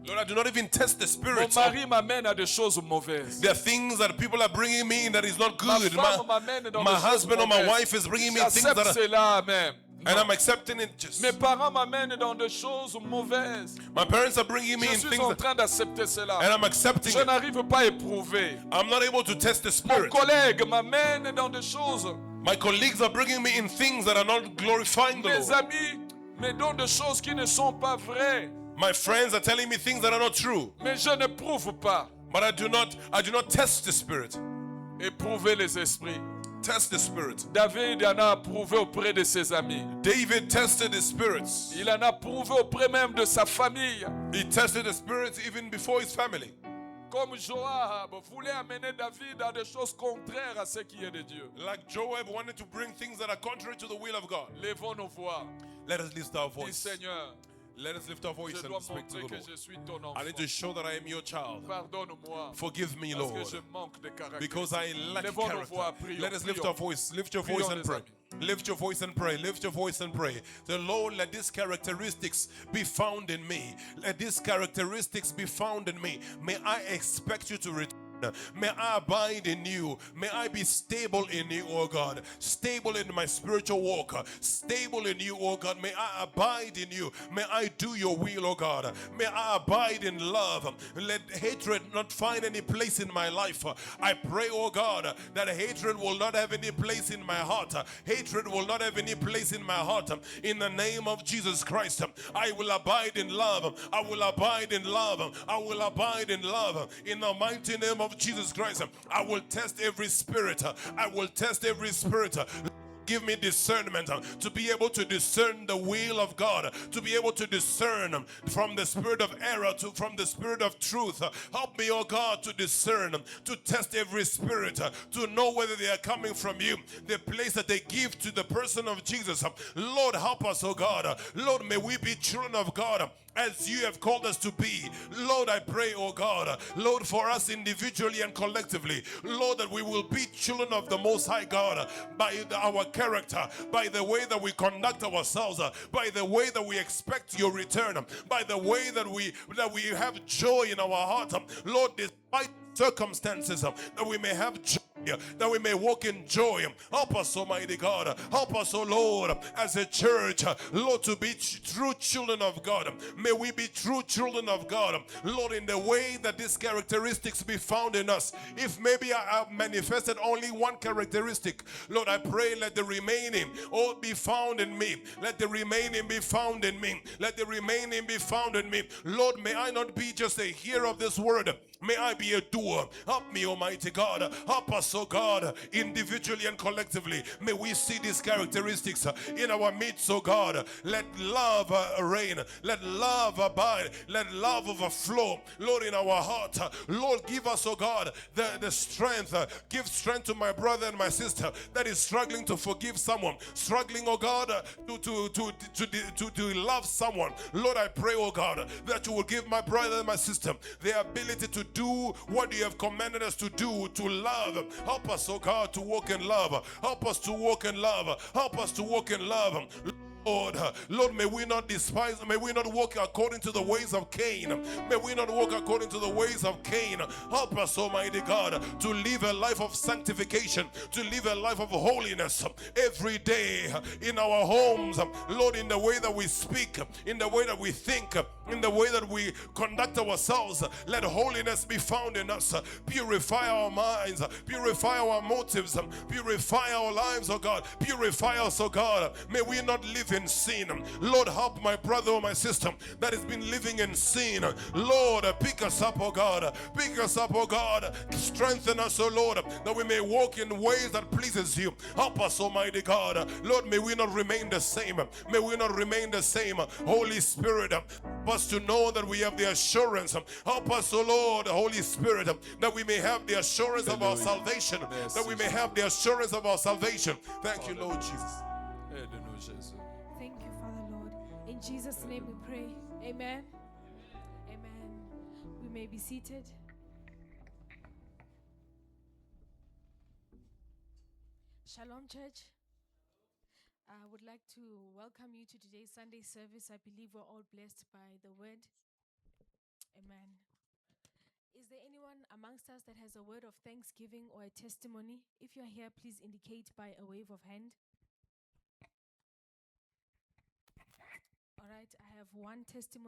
Speaker 2: Lord, I do not even test the
Speaker 1: Mon
Speaker 2: spirits.
Speaker 1: mari m'amène à des choses mauvaises.
Speaker 2: There are things that people are bringing me in that is not
Speaker 1: Ma
Speaker 2: good.
Speaker 1: femme m'amène dans
Speaker 2: My
Speaker 1: des choses
Speaker 2: husband or my
Speaker 1: mauvaises.
Speaker 2: wife is bringing me things
Speaker 1: J'accepte
Speaker 2: that are,
Speaker 1: cela même.
Speaker 2: and
Speaker 1: Non.
Speaker 2: I'm accepting it. Just
Speaker 1: Mes parents m'amènent dans des choses mauvaises.
Speaker 2: my parents are bringing me
Speaker 1: Je
Speaker 2: in
Speaker 1: suis
Speaker 2: things
Speaker 1: en
Speaker 2: that,
Speaker 1: train d'accepter
Speaker 2: and
Speaker 1: cela.
Speaker 2: I'm accepting
Speaker 1: Je
Speaker 2: it.
Speaker 1: n'arrive pas à éprouver.
Speaker 2: I'm not able to test the
Speaker 1: Mon
Speaker 2: spirit.
Speaker 1: collègue m'amène dans des choses.
Speaker 2: My colleagues are bringing me in things that are not glorifying the
Speaker 1: Mes
Speaker 2: Lord.
Speaker 1: amis me donnent des choses qui ne sont pas vraies.
Speaker 2: My friends are telling me things that are not true.
Speaker 1: Mais je n'éprouve pas.
Speaker 2: But I do not test the spirit.
Speaker 1: Éprouver les esprits.
Speaker 2: Test the spirit.
Speaker 1: David en a approuvé auprès de ses amis.
Speaker 2: David tested the spirits.
Speaker 1: Il en a approuvé auprès même de sa famille.
Speaker 2: He tested the spirits even before his family.
Speaker 1: Comme Joab voulait amener David à des choses contraires à ce qui est de Dieu.
Speaker 2: Like Joab wanted to bring things that are contrary to the will of God.
Speaker 1: Levons nos voix.
Speaker 2: Let us lift our
Speaker 1: Dis
Speaker 2: voice.
Speaker 1: Seigneur,
Speaker 2: Let us lift our voice
Speaker 1: je
Speaker 2: and
Speaker 1: dois
Speaker 2: speak to
Speaker 1: montrer
Speaker 2: the
Speaker 1: que
Speaker 2: Lord.
Speaker 1: je suis ton
Speaker 2: I need
Speaker 1: enfant.
Speaker 2: to show that I am your child.
Speaker 1: Pardonne-moi.
Speaker 2: Forgive me,
Speaker 1: Parce
Speaker 2: Lord,
Speaker 1: que je manque de caractère.
Speaker 2: because I lack
Speaker 1: Levons nos voix,
Speaker 2: character.
Speaker 1: prions,
Speaker 2: Let us lift
Speaker 1: prions.
Speaker 2: our voice. Lift your voice
Speaker 1: Prions,
Speaker 2: and
Speaker 1: les
Speaker 2: pray.
Speaker 1: amis.
Speaker 2: Lift your voice and pray. Lift your voice and pray. The Lord, let these characteristics be found in me. Let these characteristics be found in me. May I expect you to return. May I abide in you. May I be stable in you, oh God. Stable in my spiritual walk. Stable in you, oh God. May I abide in you. May I do your will, oh God. May I abide in love. Let hatred not find any place in my life. I pray, oh God, that hatred will not have any place in my heart. Hatred will not have any place in my heart. In the name of Jesus Christ, I will abide in love. I will abide in love. I will abide in love. In the mighty name of Jesus Christ, I will test every spirit. I will test every spirit. Give me discernment to be able to discern the will of God, to be able to discern from the spirit of error to from the spirit of truth. Help me, oh God, to discern, to test every spirit, to know whether they are coming from you, the place that they give to the person of Jesus. Lord, help us, oh God. Lord, may we be children of God as you have called us to be. Lord, I pray, oh God, Lord, for us individually and collectively, Lord, that we will be children of the Most High God by our character, by the way that we conduct ourselves, by the way that we expect your return, by the way that we have joy in our heart. Lord, despite circumstances, that we may have joy, that we may walk in joy. Help us, Almighty God. Help us, O Lord, as a church, Lord, to be true children of God. May we be true children of God, Lord, in the way that these characteristics be found in us. If maybe I have manifested only one characteristic, Lord, I pray let the remaining all be found in me. Let the remaining be found in me. Let the remaining be found in me. Lord, may I not be just a hearer of this word. May I be a doer. Help me, Almighty God. Help us, oh God, individually and collectively. May we see these characteristics in our midst, oh God. Let love reign. Let love abide. Let love overflow, Lord, in our heart. Lord, give us, oh God, the strength. Give strength to my brother and my sister that is struggling to forgive someone, struggling, oh God, to love someone. Lord, I pray, oh God, that you will give my brother and my sister the ability to do what you have commanded us to do, to love. Help us, oh God, to walk in love. Help us to walk in love. Help us to walk in love. Lord, may we not despise, may we not walk according to the ways of Cain. May we not walk according to the ways of Cain. Help us, Almighty God, to live a life of sanctification, to live a life of holiness every day in our homes, Lord, in the way that we speak, in the way that we think, in the way that we conduct ourselves. Let holiness be found in us. Purify our minds, purify our motives, purify our lives, oh God. Purify us, oh God. May we not live in sin. Lord, help my brother or my sister that has been living in sin. Lord, pick us up, oh God. Pick us up, oh God. Strengthen us, oh Lord, that we may walk in ways that pleases you. Help us, Almighty God. Lord, may we not remain the same. May we not remain the same. Holy Spirit, help us to know that we have the assurance. Help us, oh Lord, Holy Spirit, that we may have the assurance of our salvation. That we may have the assurance of our salvation. Thank you, Lord Jesus.
Speaker 1: Aide-nous, Jésus.
Speaker 3: Thank you, Father Lord. In Jesus' name we pray. Amen. Amen. We may be seated. Shalom, church. I would like to welcome you to today's Sunday service. I believe we're all blessed by the word. Amen. Is there anyone amongst us that has a word of thanksgiving or a testimony? If you're here, please indicate by a wave of hand. All right, I have one testimony.